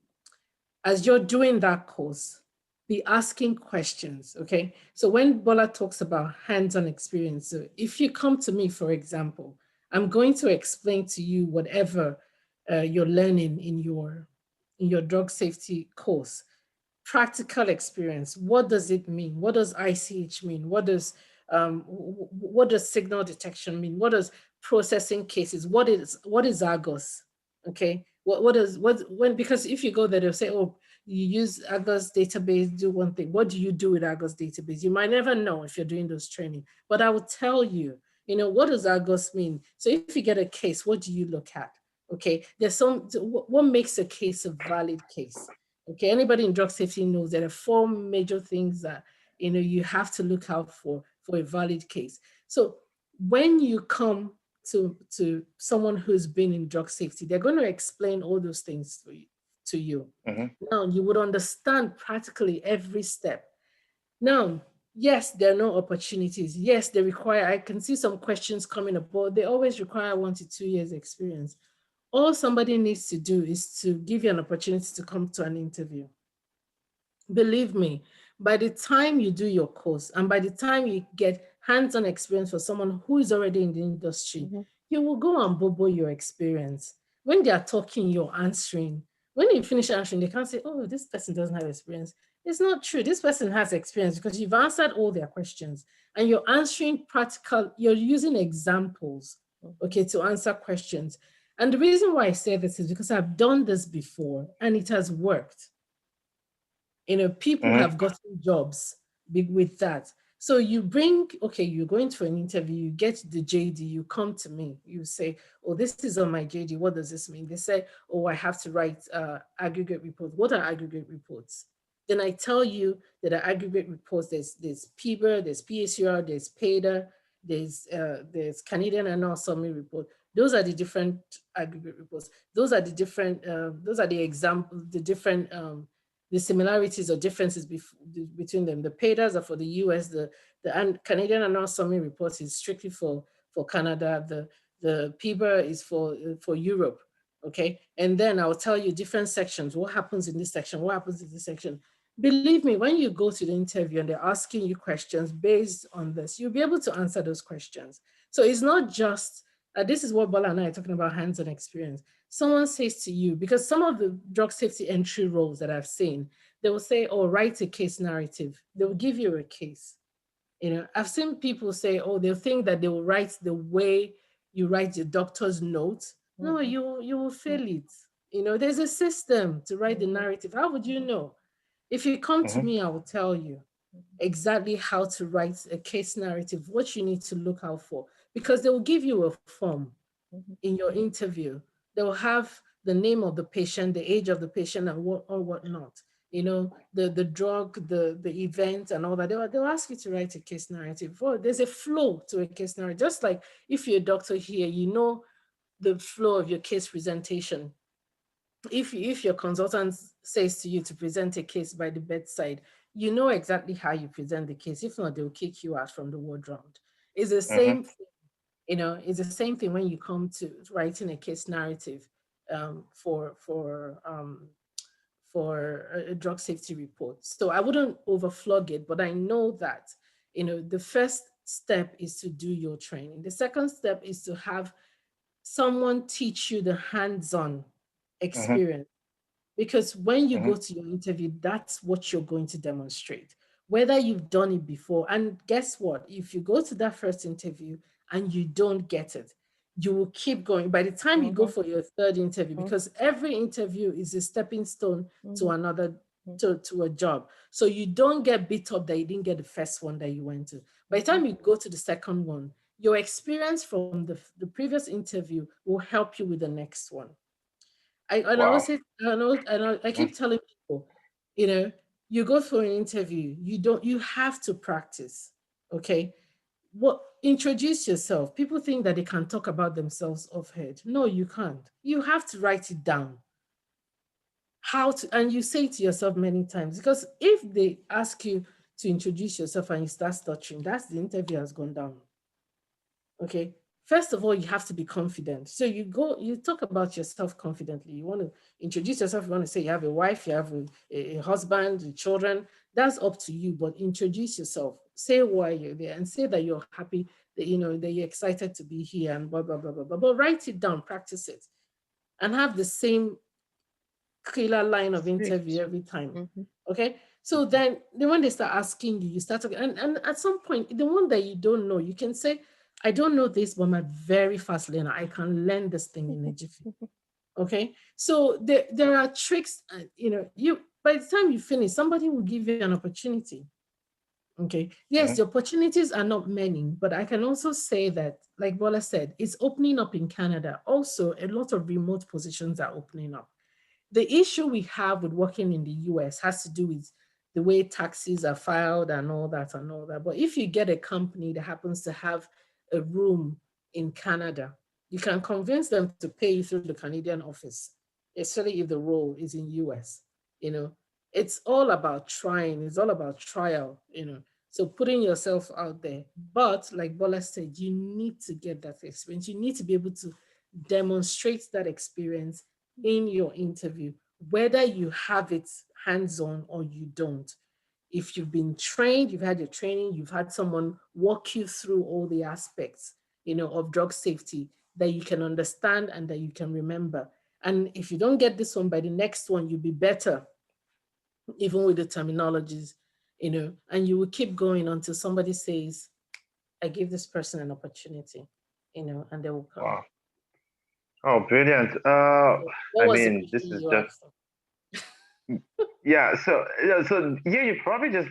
As you're doing that course, be asking questions, okay? So when Bola talks about hands-on experience, so if you come to me, for example, I'm going to explain to you whatever you're learning in your drug safety course. Practical experience. What does it mean? What does ICH mean? What does signal detection mean? What does processing cases? What is Argos? Okay. Because if you go there, they'll say, oh, you use Argos database, do one thing. What do you do with Argos database? You might never know if you're doing those training, but I will tell you, what does Argos mean? So if you get a case, what do you look at? Okay, there's what makes a case a valid case? Okay, anybody in drug safety knows there are 4 major things that, you have to look out for a valid case. So when you come to someone who's been in drug safety, they're going to explain all those things to you. Now you would understand practically every step. Now, yes, there are no opportunities. Yes, they require, I can see some questions coming up, but they always require 1 to 2 years experience. All somebody needs to do is to give you an opportunity to come to an interview. Believe me, by the time you do your course and by the time you get hands-on experience for someone who is already in the industry, you will go and bobo your experience. When they are talking, you're answering. When you finish answering, they can't say, oh, this person doesn't have experience. It's not true. This person has experience because you've answered all their questions and you're answering practical, you're using examples, okay, to answer questions. And the reason why I say this is because I've done this before and it has worked. People have gotten jobs with that. So you you're going to an interview, you get the JD, you come to me, you say, oh, this is on my JD, what does this mean? They say, oh, I have to write aggregate reports. What are aggregate reports? Then I tell you that are aggregate reports, there's PBER, there's PACR, there's PADA, there's Canadian Annual Summary Report. Those are the different aggregate reports. Those are the different, those are the examples, the different, the similarities or differences between them. The PADAs are for the US, the Canadian Annual Summary Report is strictly for Canada, the PBER is for Europe, okay? And then I'll tell you different sections, what happens in this section, what happens in this section. Believe me, when you go to the interview and they're asking you questions based on this, you'll be able to answer those questions. So it's not just, this is what Bola and I are talking about, hands-on experience. Someone says to you, because some of the drug safety entry roles that I've seen, they will say, oh, write a case narrative. They will give you a case. I've seen people say, oh, they'll think that they will write the way you write your doctor's notes. No, you will fail it. There's a system to write the narrative. How would you know? If you come to me, I will tell you exactly how to write a case narrative, what you need to look out for, because they will give you a form in your interview. They will have the name of the patient, the age of the patient, and whatnot. The drug, the event, and all that. They'll ask you to write a case narrative. Oh, there's a flow to a case narrative. Just like if you're a doctor here, you know the flow of your case presentation. If your consultant says to you to present a case by the bedside, you know exactly how you present the case. If not, they'll kick you out from the ward round. It's the same thing. It's the same thing when you come to writing a case narrative for a drug safety report. So I wouldn't overflog it, but I know that, the first step is to do your training. The second step is to have someone teach you the hands-on experience. Because when you go to your interview, that's what you're going to demonstrate, whether you've done it before. And guess what? If you go to that first interview and you don't get it, you will keep going. By the time you go for your third interview, because every interview is a stepping stone to another, to a job. So you don't get beat up that you didn't get the first one that you went to. By the time you go to the second one, your experience from the previous interview will help you with the next one. I keep telling people, you go for an interview, you have to practice, okay? Introduce yourself. People think that they can talk about themselves off head. No, you can't. You have to write it down. And you say to yourself many times, because if they ask you to introduce yourself and you start stuttering, that's the interview has gone down, okay? First of all, you have to be confident. So you talk about yourself confidently. You want to introduce yourself. You want to say you have a wife, you have a husband, children. That's up to you, but introduce yourself. Say why you're there and say that you're happy, that, that you're excited to be here and blah, blah, blah, blah, blah. But write it down, practice it, and have the same killer line of interview every time, okay? So then when they start asking you, you start talking, and at some point, the one that you don't know, you can say, I don't know this, but I'm a very fast learner. I can learn this thing in a jiffy. Okay, so there are tricks. by the time you finish, somebody will give you an opportunity. Okay. Yes, the opportunities are not many, but I can also say that, like Bola said, it's opening up in Canada. Also, a lot of remote positions are opening up. The issue we have with working in the US has to do with the way taxes are filed and all that and all that. But if you get a company that happens to have a room in Canada, you can convince them to pay you through the Canadian office, especially if the role is in US. You know, it's all about trying, it's all about trial, you know. So putting yourself out there. But like Bola said, you need to get that experience. You need to be able to demonstrate that experience in your interview, whether you have it hands-on or you don't. If you've been trained, you've had your training, you've had someone walk you through all the aspects, you know, of drug safety that you can understand and that you can remember. And if you don't get this one, by the next one, you'll be better, even with the terminologies, you know, and you will keep going until somebody says, I give this person an opportunity, you know, and they will come. Wow. Oh, brilliant. What I was the mean, this question is you just asked? yeah. So yeah, you probably just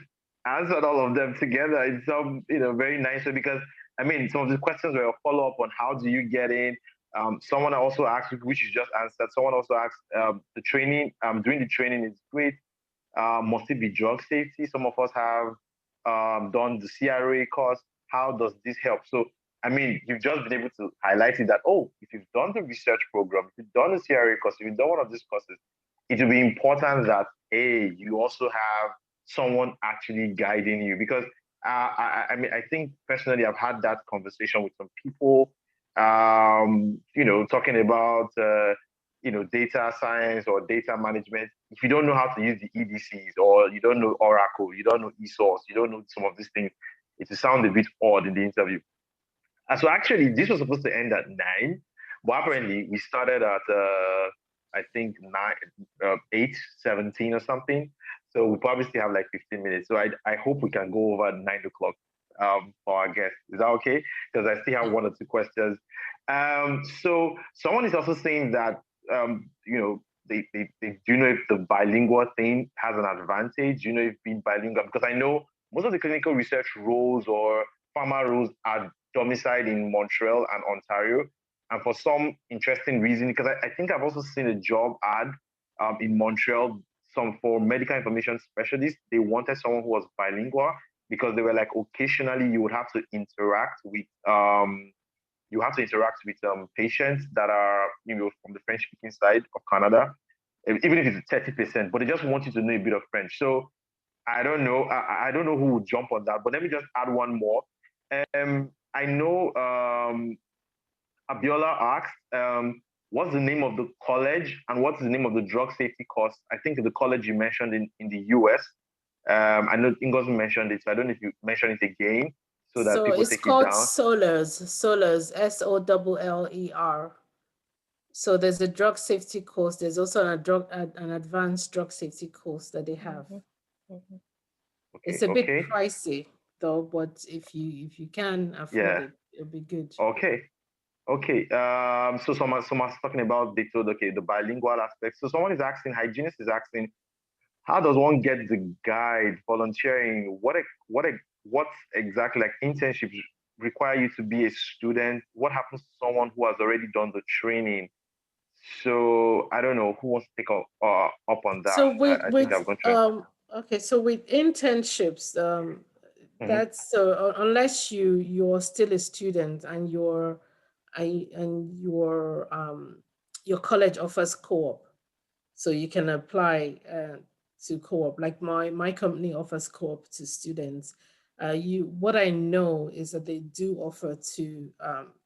answered all of them together in some very nice way because I mean, some of the questions were a follow up on how do you get in. Someone also asked, which you just answered. Someone also asked, the training. Doing the training is great. Must it be drug safety? Some of us have done the CRA course. How does this help? So, I mean, you've just been able to highlight it that, oh, if you've done the research program, if you've done the CRA course, if you've done one of these courses, it will be important that, hey, you also have someone actually guiding you. Because I mean, I think personally, I've had that conversation with some people, talking about, data science or data management. If you don't know how to use the EDCs or you don't know Oracle, you don't know eSource, you don't know some of these things, it will sound a bit odd in the interview. And so actually, this was supposed to end at 9, but apparently we started at I think 8:17 or something. So we probably still have like 15 minutes. So I hope we can go over 9 o'clock for our guests. Is that okay? Because I still have one or two questions. So someone is also saying that they do you know if the bilingual thing has an advantage? Do you know if being bilingual? Because I know most of the clinical research roles or pharma roles are domiciled in Montreal and Ontario. And for some interesting reason, because I think I've also seen a job ad in Montreal, some for medical information specialists. They wanted someone who was bilingual because they were like occasionally you would have to interact with patients that are from the French speaking side of Canada, even if it's 30%, but they just want you to know a bit of French. So I don't know. I don't know who would jump on that, but let me just add one more. I know Abiola asked, what's the name of the college and what's the name of the drug safety course? I think the college you mentioned in the US. I know Ingozi mentioned it, so I don't know if you mention it again so that So people it's take it called down. Solers, SOLLER. So there's a drug safety course. There's also an advanced drug safety course that they have. Mm-hmm. It's Okay, a bit okay. pricey though, but if you can afford Yeah. it, it'll be good. Okay. Okay. So someone's talking about the bilingual aspect. So someone is asking, hygienist is asking, how does one get the guide volunteering? What exactly like internships require you to be a student? What happens to someone who has already done the training? So I don't know who wants to take up on that. So I think I've gone through. okay, so with internships, Mhm. that's unless you're still a student and your college offers co-op, so you can apply to co-op. Like my company offers co-op to students. What I know is that they do offer to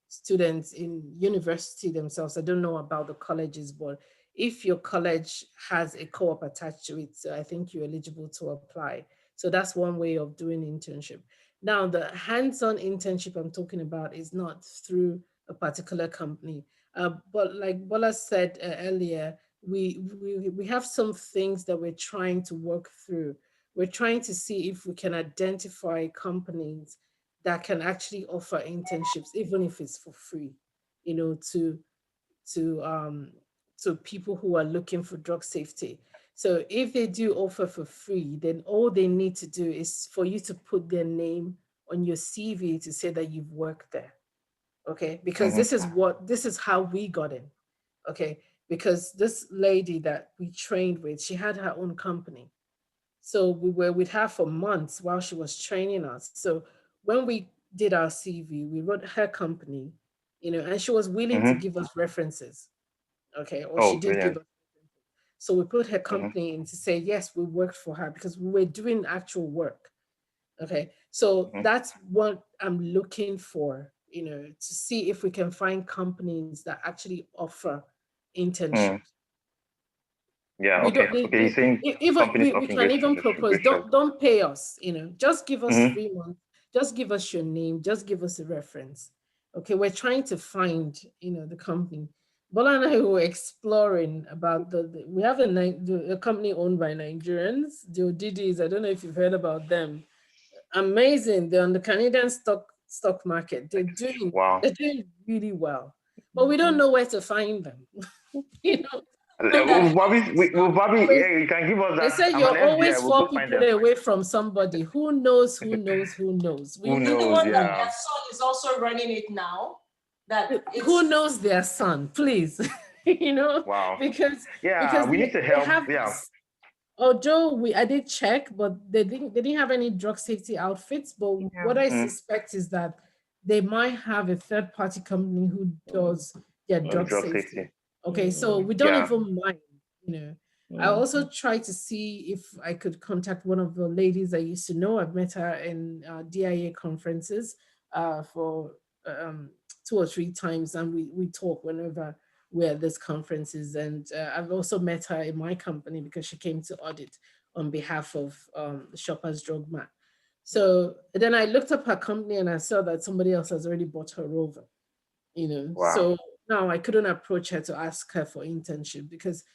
students in university themselves. I don't know about the colleges, but if your college has a co-op attached to it, so I think you're eligible to apply. So that's one way of doing internship. Now, the hands-on internship I'm talking about is not through a particular company. But like Bola said earlier, we have some things that we're trying to work through. We're trying to see if we can identify companies that can actually offer internships, even if it's for free, to to um to people who are looking for drug safety. So if they do offer for free, then all they need to do is for you to put their name on your CV to say that you've worked there. Okay, because Mm-hmm. this is how we got in. Okay, because this lady that we trained with, she had her own company. So we were with her for months while she was training us. So when we did our CV, we wrote her company, and she was willing to Mm-hmm. give us references. Okay, or she Oh, did give brilliant. us. So we put her Mm-hmm. company in to say, yes, we worked for her because we were doing actual work. Okay, so Mm-hmm. that's what I'm looking for, to see if we can find companies that actually offer Mm. internships. Yeah. We Okay. don't Okay. You're saying even companies we offering can great even sponsorship, propose, great shows. don't pay us, just give us Mm-hmm. 3 months, just give us your name, just give us a reference. Okay, we're trying to find, the company. Bola and I were exploring about we have a company owned by Nigerians, the ODDs. I don't know if you've heard about them. Amazing. They're on the Canadian stock market. They're Like, doing wow. they're doing really well, but we don't Mhm. know where to find them. you know, and that always, Yeah, you can give us they that. say I'm you're an FBI. always We'll go four find people them. away from somebody. Who knows? Who knows? Who knows? We Who know knows? that Yeah. Their son is also running it now. That who knows their son, please. Wow. because Yeah, because we need to they help. have Yeah. this. Although I did check, but they didn't have any drug safety outfits. But Yeah. what I Mm. suspect is that they might have a third party company who does their drug Drug safety. safety. Okay, so we don't Yeah. even mind, I also tried to see if I could contact one of the ladies I used to know. I've met her in DIA conferences for 2 or 3 times, and we talk whenever we're at these conferences. And I've also met her in my company because she came to audit on behalf of the Shoppers Drug Mart. So then I looked up her company and I saw that somebody else has already bought her over, Wow. So now I couldn't approach her to ask her for internship because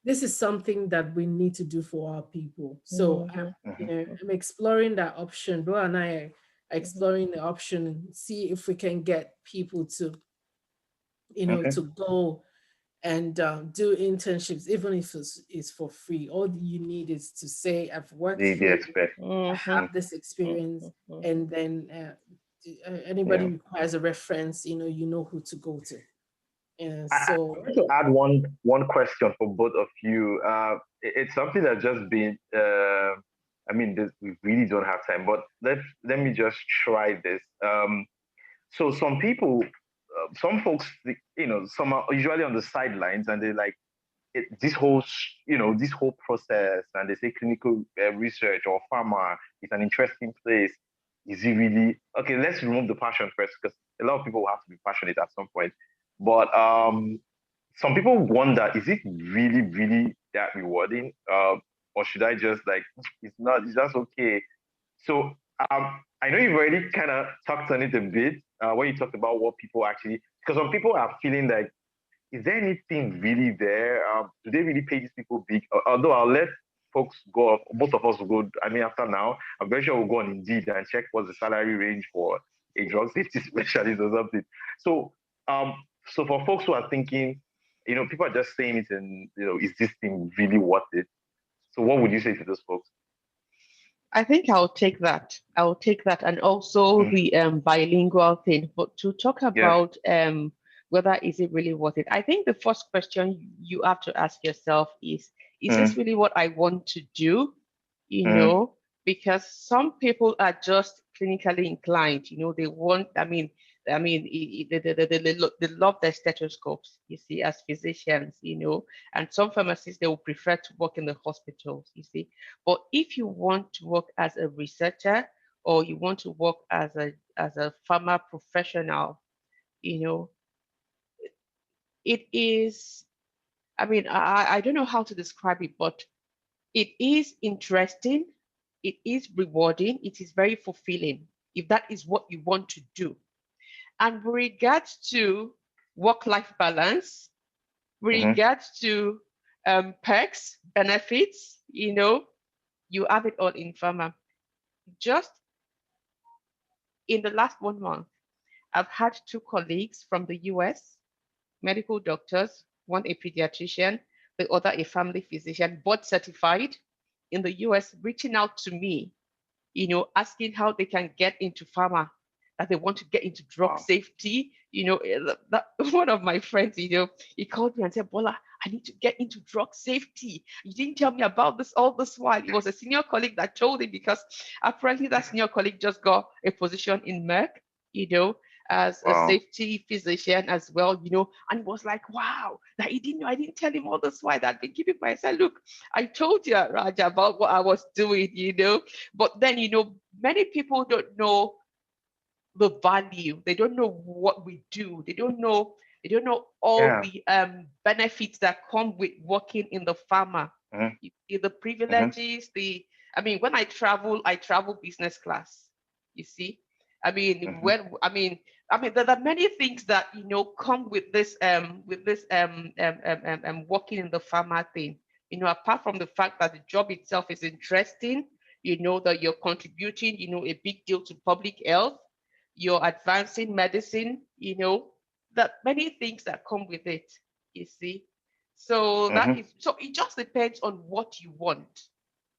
this is something that we need to do for our people. So Mm-hmm. I'm exploring that option. Bro and I are exploring the option and see if we can get people to, Okay. to go and do internships, even if it's for free. All you need is to say, I've worked The here, expect. I have this experience, and then anybody Yeah. requires a reference, you know who to go to. And I so want to add one question for both of you. It's something that's just been. I mean, we really don't have time, but let me just try this. So some people, some folks, some are usually on the sidelines, and they like this whole process, and they say clinical research or pharma is an interesting place. Is it really okay? Let's remove the passion first, because a lot of people have to be passionate at some point. But some people wonder, is it really, really that rewarding? Or should I just like, it's not, it's just okay. So I know you've already kind of talked on it a bit when you talked about what people actually, because some people are feeling like, is there anything really there? Do they really pay these people big? Although I'll let folks go, most of us will go, I mean, after now, I'm very sure we'll go on Indeed and check what's the salary range for a drug safety specialist or something. So, um, so for folks who are thinking, people are just saying it and, is this thing really worth it? So what would you say to those folks? I think I'll take that. I'll take that, and also Mm. the bilingual thing. But to talk Yeah. about whether is it really worth it, I think the first question you have to ask yourself is this Mm. really what I want to do? Mm. Because some people are just clinically inclined. They want. They love their stethoscopes. You see, as physicians, and some pharmacists, they will prefer to work in the hospitals. You see. But if you want to work as a researcher or you want to work as a pharma professional, it is, I don't know how to describe it, but it is interesting, it is rewarding, it is very fulfilling if that is what you want to do. And with regards to work-life balance, with Mm-hmm. regards to perks, benefits, you have it all in pharma. Just in the last 1 month, I've had 2 colleagues from the US, medical doctors, one a pediatrician. the other a family physician, board certified in the US, reaching out to me, asking how they can get into pharma, that they want to get into drug safety. One of my friends, he called me and said, Bola, I need to get into drug safety. You didn't tell me about this all this while. It was a senior colleague that told him, because apparently that senior colleague just got a position in Merck, as a safety physician as well, and was like, wow, that he didn't know. I didn't tell him all this while. That I'd been keeping myself. Look, I told you, Raja, about what I was doing, but then, many people don't know the value. They don't know what we do. They don't know all the benefits that come with working in the pharma. The privileges, when I travel business class, you see. There are many things that come with this working in the pharma thing. Apart from the fact that the job itself is interesting, that you're contributing, a big deal to public health, you're advancing medicine, that many things that come with it, you see. So so it just depends on what you want,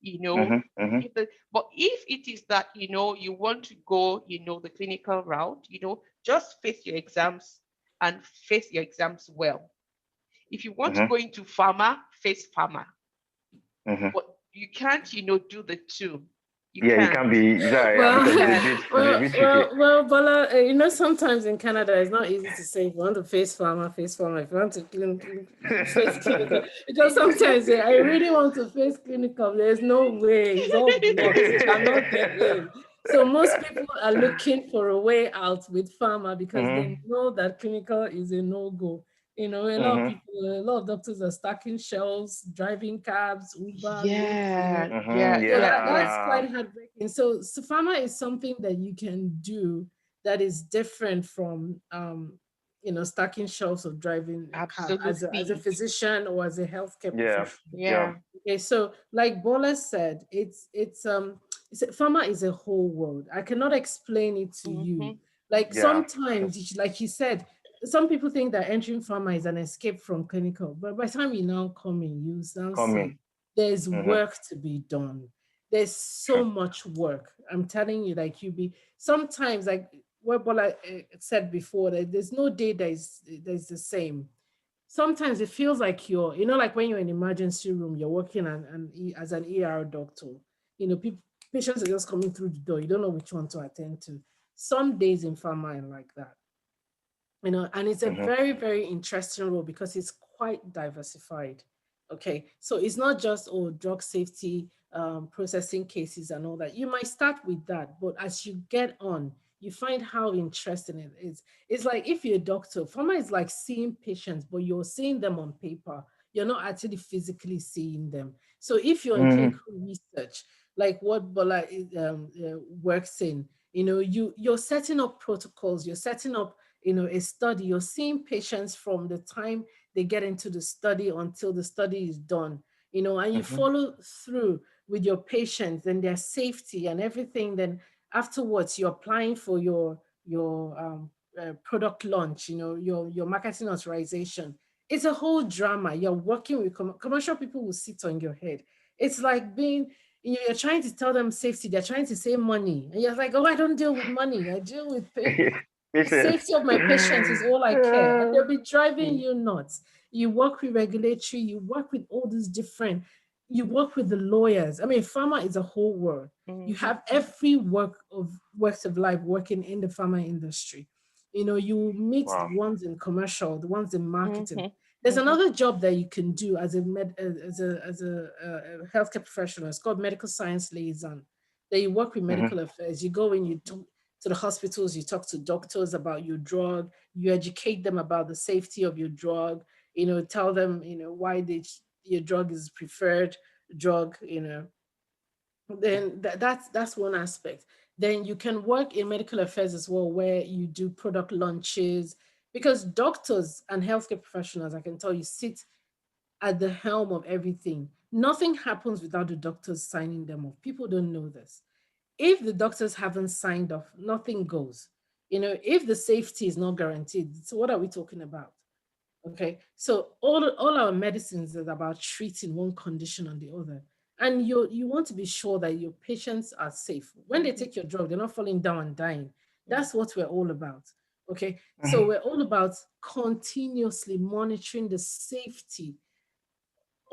but if it is that, you want to go, the clinical route, just face your exams and face your exams well. If you want to go into pharma, face pharma. But you can't, do the two. You can't be, well, Bola, sometimes in Canada, it's not easy to say, if you want to face pharma, face pharma. If you want to face clinical, because sometimes I really want to face clinical, there's no way, it's all blocked, you cannot get in. So most people are looking for a way out with pharma because they know that clinical is a no-go. A lot of doctors are stacking shelves, driving cabs, Uber. That's quite heartbreaking. So pharma is something that you can do that is different from, stacking shelves or driving a cab as a physician or as a healthcare professional. Okay, so like Bola said, pharma is a whole world. I cannot explain it to you. Like sometimes, like you said, some people think that entering pharma is an escape from clinical, but by the time you now come in, you now see there's work to be done. There's so much work. I'm telling you, like sometimes, like what Bola said before, that there's no day that is the same. Sometimes it feels like you're, like when you're in an emergency room, you're working as an ER doctor. Patients are just coming through the door. You don't know which one to attend to. Some days in pharma are like that. And it's a very, very interesting role because it's quite diversified. Okay, so it's not just drug safety, processing cases and all that. You might start with that, but as you get on, you find how interesting it is. It's like if you're a doctor, pharma is like seeing patients, but you're seeing them on paper. You're not actually physically seeing them. So if you're in clinical research, like what Bola works in, you're setting up protocols, you're setting up a study, you're seeing patients from the time they get into the study until the study is done, and you follow through with your patients and their safety and everything. Then afterwards, you're applying for your product launch, your marketing authorization. It's a whole drama. You're working with commercial people will sit on your head. It's like being, you're trying to tell them safety. They're trying to save money. And you're like, oh, I don't deal with money. I deal with the safety of my patients is all I care. And they'll be driving you nuts. You work with regulatory, you work with all these different, you work with the lawyers. I mean, pharma is a whole world. You have every walks of life working in the pharma industry. You meet the ones in commercial, the ones in marketing. There's another job that you can do as a healthcare professional. It's called medical science liaison. That you work with medical affairs. You go and you talk to the hospitals, you talk to doctors about your drug, you educate them about the safety of your drug, tell them, why your drug is preferred drug, Then that's one aspect. Then you can work in medical affairs as well, where you do product launches, because doctors and healthcare professionals, I can tell you, sit at the helm of everything. Nothing happens without the doctors signing them off. People don't know this. If the doctors haven't signed off, nothing goes. If the safety is not guaranteed, so what are we talking about? Okay, so all our medicines is about treating one condition or the other. And you want to be sure that your patients are safe. When they take your drug, they're not falling down and dying. That's what we're all about. Okay, so we're all about continuously monitoring the safety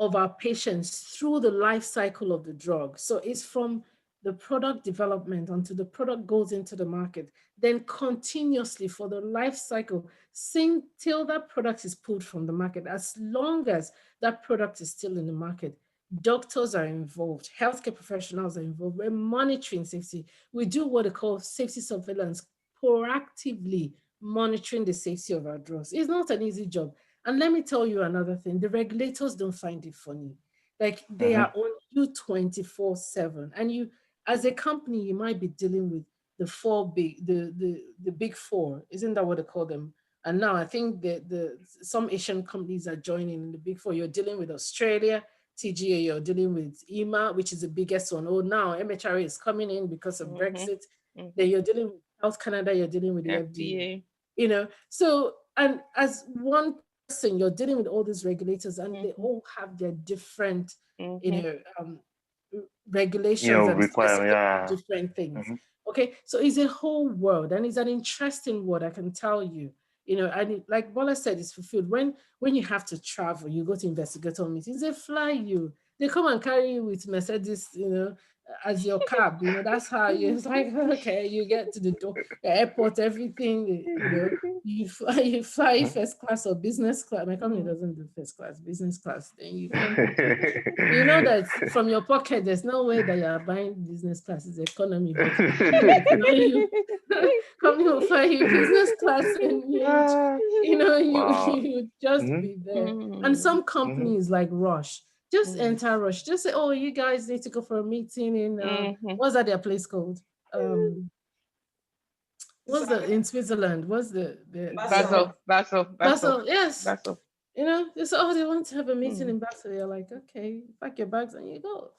of our patients through the life cycle of the drug. So it's from the product development until the product goes into the market, then continuously for the life cycle, till that product is pulled from the market. As long as that product is still in the market, doctors are involved, healthcare professionals are involved. We're monitoring safety. We do what they call safety surveillance, proactively monitoring the safety of our drugs. It's not an easy job. And let me tell you another thing, the regulators don't find it funny. Like they are on you 24/7. And you, as a company, you might be dealing with the big four. Isn't that what they call them? And now I think some Asian companies are joining in the big four. You're dealing with Australia, TGA, you're dealing with EMA, which is the biggest one. Oh, now MHRA is coming in because of Brexit. Then you're dealing with Health Canada, you're dealing with the FDA. You know, so, and as one person, you're dealing with all these regulators, and they all have their different, regulations and different things. Okay, so it's a whole world, and it's an interesting world, I can tell you. And like Bola said, it's fulfilled. When you have to travel, you go to investigator meetings, they fly you. They come and carry you with Mercedes, as your cab. That's how it's like, okay, you get to the door, the airport, everything, you fly first class or business class. My company doesn't do first class, business class. Then you come, you know that from your pocket, there's no way that you're buying business class, it's economy, but you company will fly you business class, and you just be there. And some companies like Rush, just enter Rush, just say, oh, you guys need to go for a meeting in what's that their place called? What's in Switzerland? What's the Basel? Yes. Basel. They say, oh, they want to have a meeting in Basel. You're like, okay, pack your bags and you go.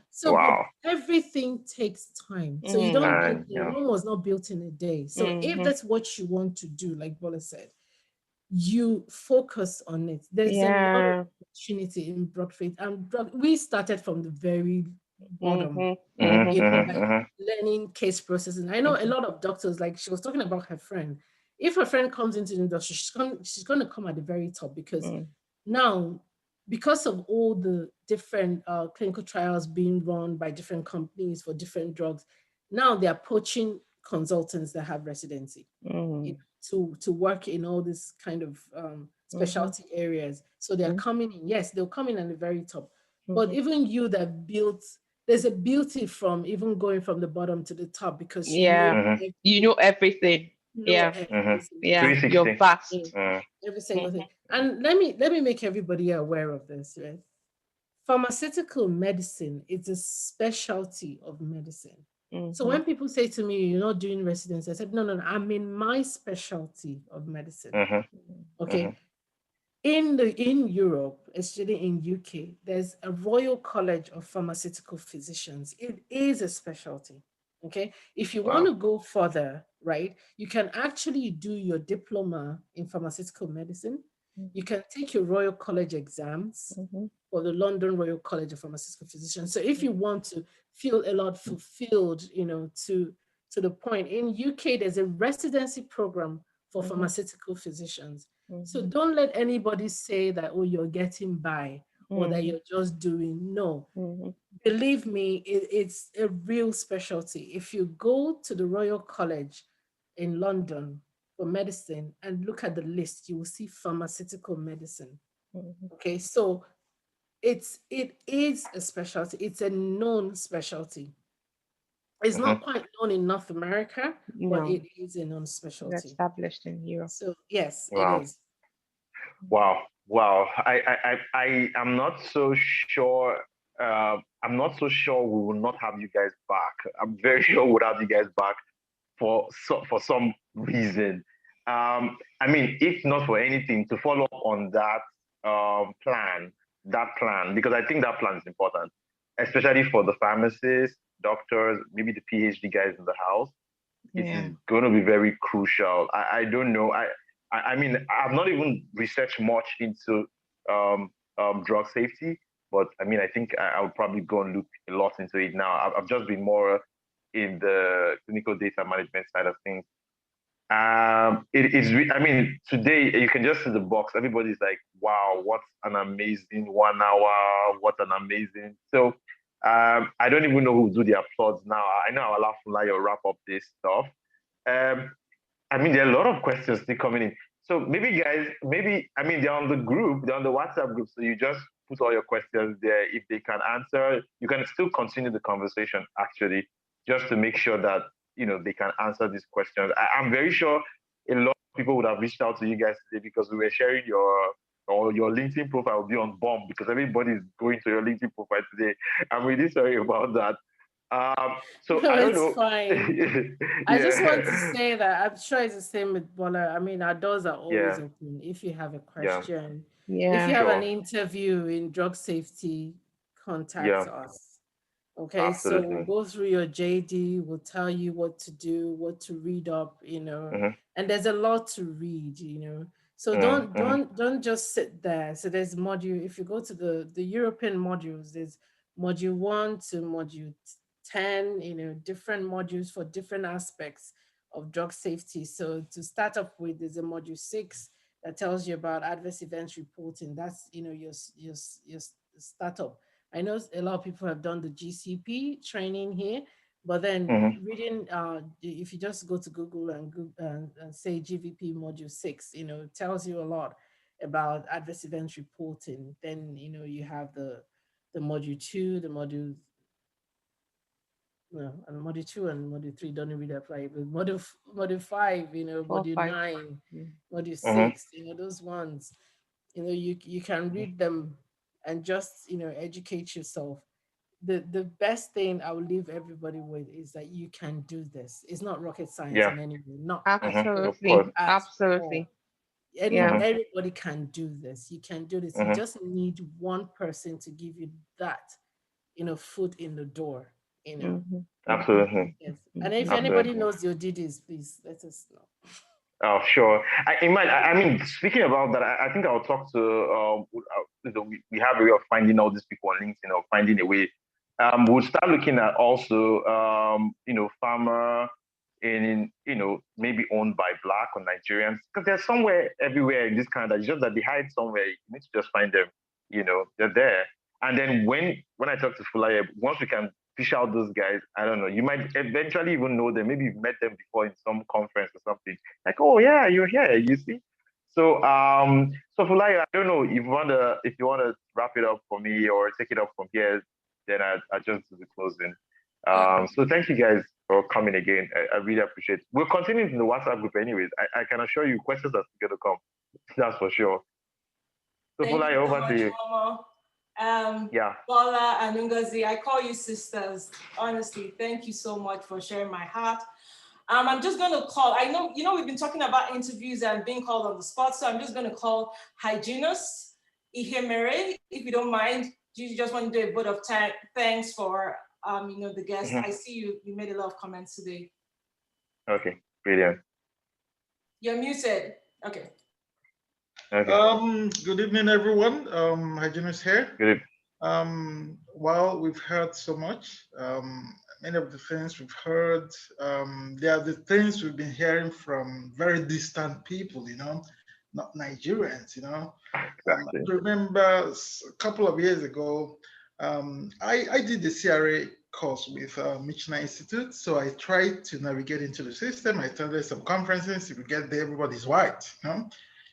So everything takes time. So you don't Rome was not built in a day. So if that's what you want to do, like Bola said, you focus on it. There's a lot of opportunity in drug faith, and we started from the very bottom, learning case processing. I know a lot of doctors, like she was talking about her friend. If her friend comes into the industry, she's going to come at the very top, because now, because of all the different clinical trials being run by different companies for different drugs, now they're poaching consultants that have residency to work in all this kind of specialty areas. So they're coming in. Yes, they'll come in at the very top. But even you that built, there's a beauty from even going from the bottom to the top, because you know everything. You're vast. Every single thing. And let me make everybody aware of this, right? Pharmaceutical medicine is a specialty of medicine. So when people say to me, you're not doing residency, I said, no, I'm in my specialty of medicine. Okay. In Europe, especially in UK, there's a Royal College of Pharmaceutical Physicians. It is a specialty. Okay. If you want to go further, right, you can actually do your diploma in pharmaceutical medicine. You can take your Royal College exams for the London Royal College of Pharmaceutical Physicians. So if you want to feel a lot fulfilled, to the point, in UK, there's a residency program for pharmaceutical physicians. So don't let anybody say that, oh, you're getting by or that you're just doing. No. Believe me, it's a real specialty. If you go to the Royal College in London for medicine and look at the list, you will see pharmaceutical medicine. Okay, so it is a specialty. It's a known specialty. It's not quite known in North America, but it is a known specialty. It's established in Europe. So yes, it is. Wow. I am not so sure. I'm not so sure we will not have you guys back. I'm very sure we'll have you guys back for some reason. I mean, if not for anything, to follow up on that plan, because I think that plan is important, especially for the pharmacists, doctors, maybe the PhD guys in the house. It is going to be very crucial. I don't know. I mean, I've not even researched much into drug safety, but I mean, I think I would probably go and look a lot into it now. I've just been more in the clinical data management side of things. I mean, today you can just see the box. Everybody's like, wow, what an amazing 1 hour, what an amazing. So I don't even know who do the applause now. I know I'll allow Fulaya to wrap up this stuff. I mean, there are a lot of questions still coming in. So maybe guys, I mean, they're on the group, they're on the WhatsApp group. So you just put all your questions there. If they can answer, you can still continue the conversation actually, just to make sure that, they can answer these questions. I'm very sure a lot of people would have reached out to you guys today because we were sharing your LinkedIn profile will be on bomb because everybody is going to your LinkedIn profile today. I'm really sorry about that. So No, I don't it's know. fine. I just want to say that I'm sure it's the same with Bola. I mean, our doors are always Yeah. open. If you have a Yeah. question, Yeah. if you have an Sure. interview in drug safety, contact Yeah. us. Okay, so we'll Absolutely. go through your JD, we'll tell you what to do, what to read up, Mm-hmm. and there's a lot to read, So Mm-hmm. don't just sit there. So there's module, if you go to the European modules, there's module 1 to module 10, different modules for different aspects of drug safety. So to start up with, there's a module 6 that tells you about adverse events reporting. That's your startup. I know a lot of people have done the GCP training here, but then Mm-hmm. reading, if you just go to Google and say GVP module 6, it tells you a lot about adverse events reporting. Then, you have the module 2, the module, no, and module 2 and module 3 don't really apply, but module 5, 4, module 5. 9, Yeah. module Mm-hmm. 6, those ones, you can read them and just, educate yourself. The best thing I will leave everybody with is that you can do this. It's not rocket science Yeah. in any way, not at Mm-hmm. all. Of course. Absolutely. At all. Absolutely. Yeah. Mm-hmm. Everybody can do this. You can do this. You Mm-hmm. just need one person to give you that, foot in the door, Mm-hmm. Mm-hmm. Absolutely. Yes. And if Mm-hmm. anybody Absolutely. knows your DDs, please let us know. Oh, sure. I mean, speaking about that, I think I'll talk to, we have a way of finding all these people on LinkedIn or finding a way. We'll start looking at also, pharma maybe owned by Black or Nigerians, because they're somewhere everywhere in this Canada. It's just that they hide somewhere. You need to just find them, they're there. And then when I talk to Fulaya, once we can fish out those guys, I don't know, you might eventually even know them. Maybe you've met them before in some conference or something. Like, oh yeah, you're here, you see. So Fulaya, I don't know if you wanna wrap it up for me or take it up from here, then I just do the closing. So thank you guys for coming again. I really appreciate it. We'll continue in the WhatsApp group anyways. I can assure you questions are still gonna come. That's for sure. So Thank Fulaya, you so over much, to you. Momo. Yeah. Bola and Ngozi, I call you sisters. Honestly, thank you so much for sharing my heart. I'm just going to call, I know, we've been talking about interviews and being called on the spot, so I'm just going to call Hygienus Ihemere, if you don't mind. You just want to do a vote of thanks for, the guests. Mm-hmm. I see you made a lot of comments today. Okay, brilliant. You're muted. Okay. Okay. Good evening, everyone. Hygienus here. Good. Well, we've heard so much. Many of the things we've heard, they are the things we've been hearing from very distant people, not Nigerians, Exactly. I remember a couple of years ago, I did the CRA course with Michina Institute. So I tried to navigate into the system. I attended some conferences. If you get there, everybody's white,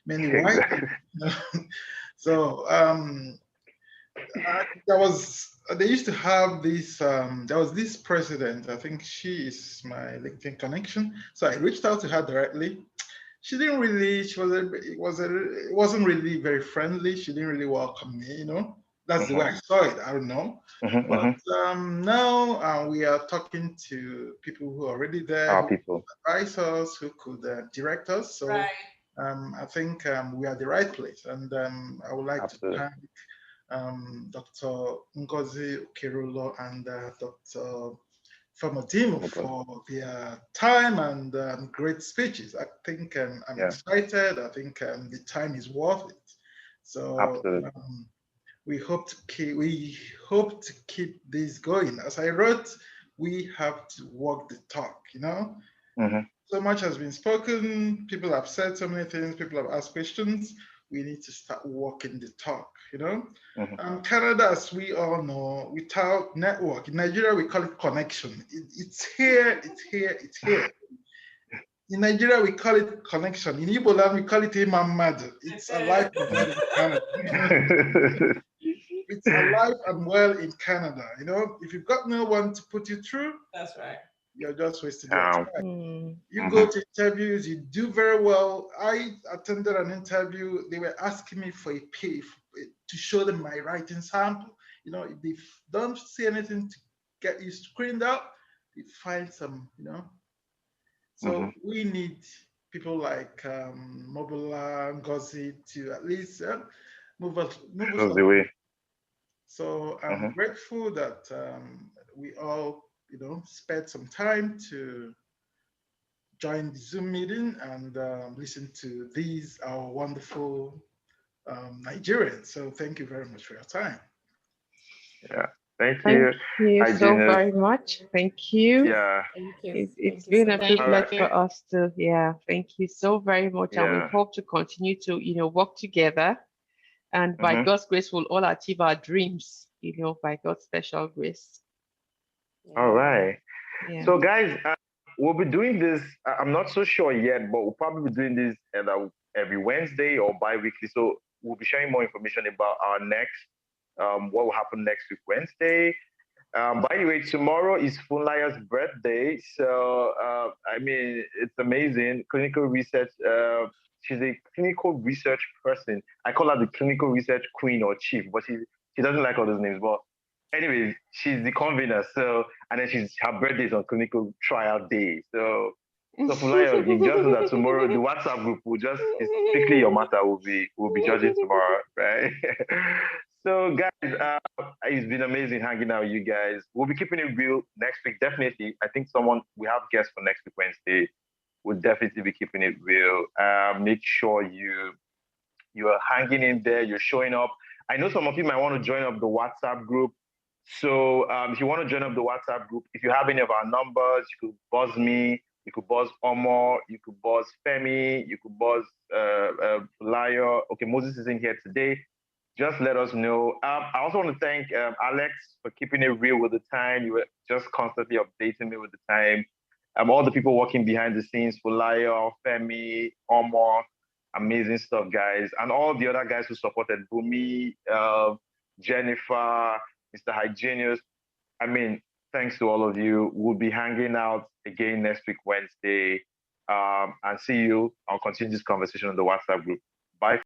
many white. Exactly. So they used to have this, there was this president, I think she is my LinkedIn connection. So I reached out to her directly. She didn't really, it wasn't really very friendly. She didn't really welcome me, That's the way I saw it. I don't know. But now we are talking to people who are already there, Our who people. advise us, who could direct us. So Right. I think we are at the right place. And I would like Absolutely. to thank Dr. Ngozi Okerulo and Dr. Pharma team Okay. for their time and great speeches. I think I'm excited. I think the time is worth it. So Absolutely. we hope to keep this going. As I wrote, we have to walk the talk. So much has been spoken. People have said so many things. People have asked questions. We need to start walking the talk. Canada, as we all know, without network, in Nigeria we call it connection. It's here, it's here, it's here. In Nigeria we call it connection. In Igbo land we call it imamad. It's alive and well in Canada. It's alive and well in Canada. If you've got no one to put you through, that's right. You're just wasting your time. You Mm-hmm. go to interviews, you do very well. I attended an interview. They were asking me for a pay to show them my writing sample. If they don't see anything to get you screened out, they find some, So we need people like Mobula, Ngozi to at least move us the way. So I'm grateful that we all, spared some time to join the Zoom meeting and listen to these, our wonderful Nigerians. So thank you very much for your time. Yeah, thank you. Thank you so very much. Thank you. Yeah. Thank you. It's been a privilege for us to, thank you so very much. And we hope to continue to, work together. And by God's grace, we'll all achieve our dreams, by God's special grace. All right. Yeah. So guys, we'll be doing this. I'm not so sure yet, but we'll probably be doing this every Wednesday or bi-weekly. So we'll be sharing more information about our next, what will happen next week, Wednesday. By the way, tomorrow is Funlaya's birthday. So, it's amazing. Clinical research, she's a clinical research person. I call her the clinical research queen or chief, but she doesn't like all those names. But anyways, she's the convener. So, and then her birthday is on clinical trial day. So Funlaya, you just know that tomorrow the WhatsApp group it's strictly your matter. We'll be judging tomorrow, right? So guys, it's been amazing hanging out with you guys. We'll be keeping it real next week. Definitely. I think we have guests for next week, Wednesday. We'll definitely be keeping it real. Make sure you are hanging in there, you're showing up. I know some of you might want to join up the WhatsApp group. So if you want to join up the WhatsApp group, if you have any of our numbers, you could buzz me, you could buzz Omo, you could buzz Femi, you could buzz Layo. Okay, Moses is in here today. Just let us know. I also want to thank Alex for keeping it real with the time. You were just constantly updating me with the time. All the people working behind the scenes, Fulayo, Femi, Omo, amazing stuff, guys. And all the other guys who supported Bumi, Jennifer, Mr. Hygienius. Thanks to all of you. We'll be hanging out again next week, Wednesday. And see you. I'll continue this conversation on the WhatsApp group. Bye.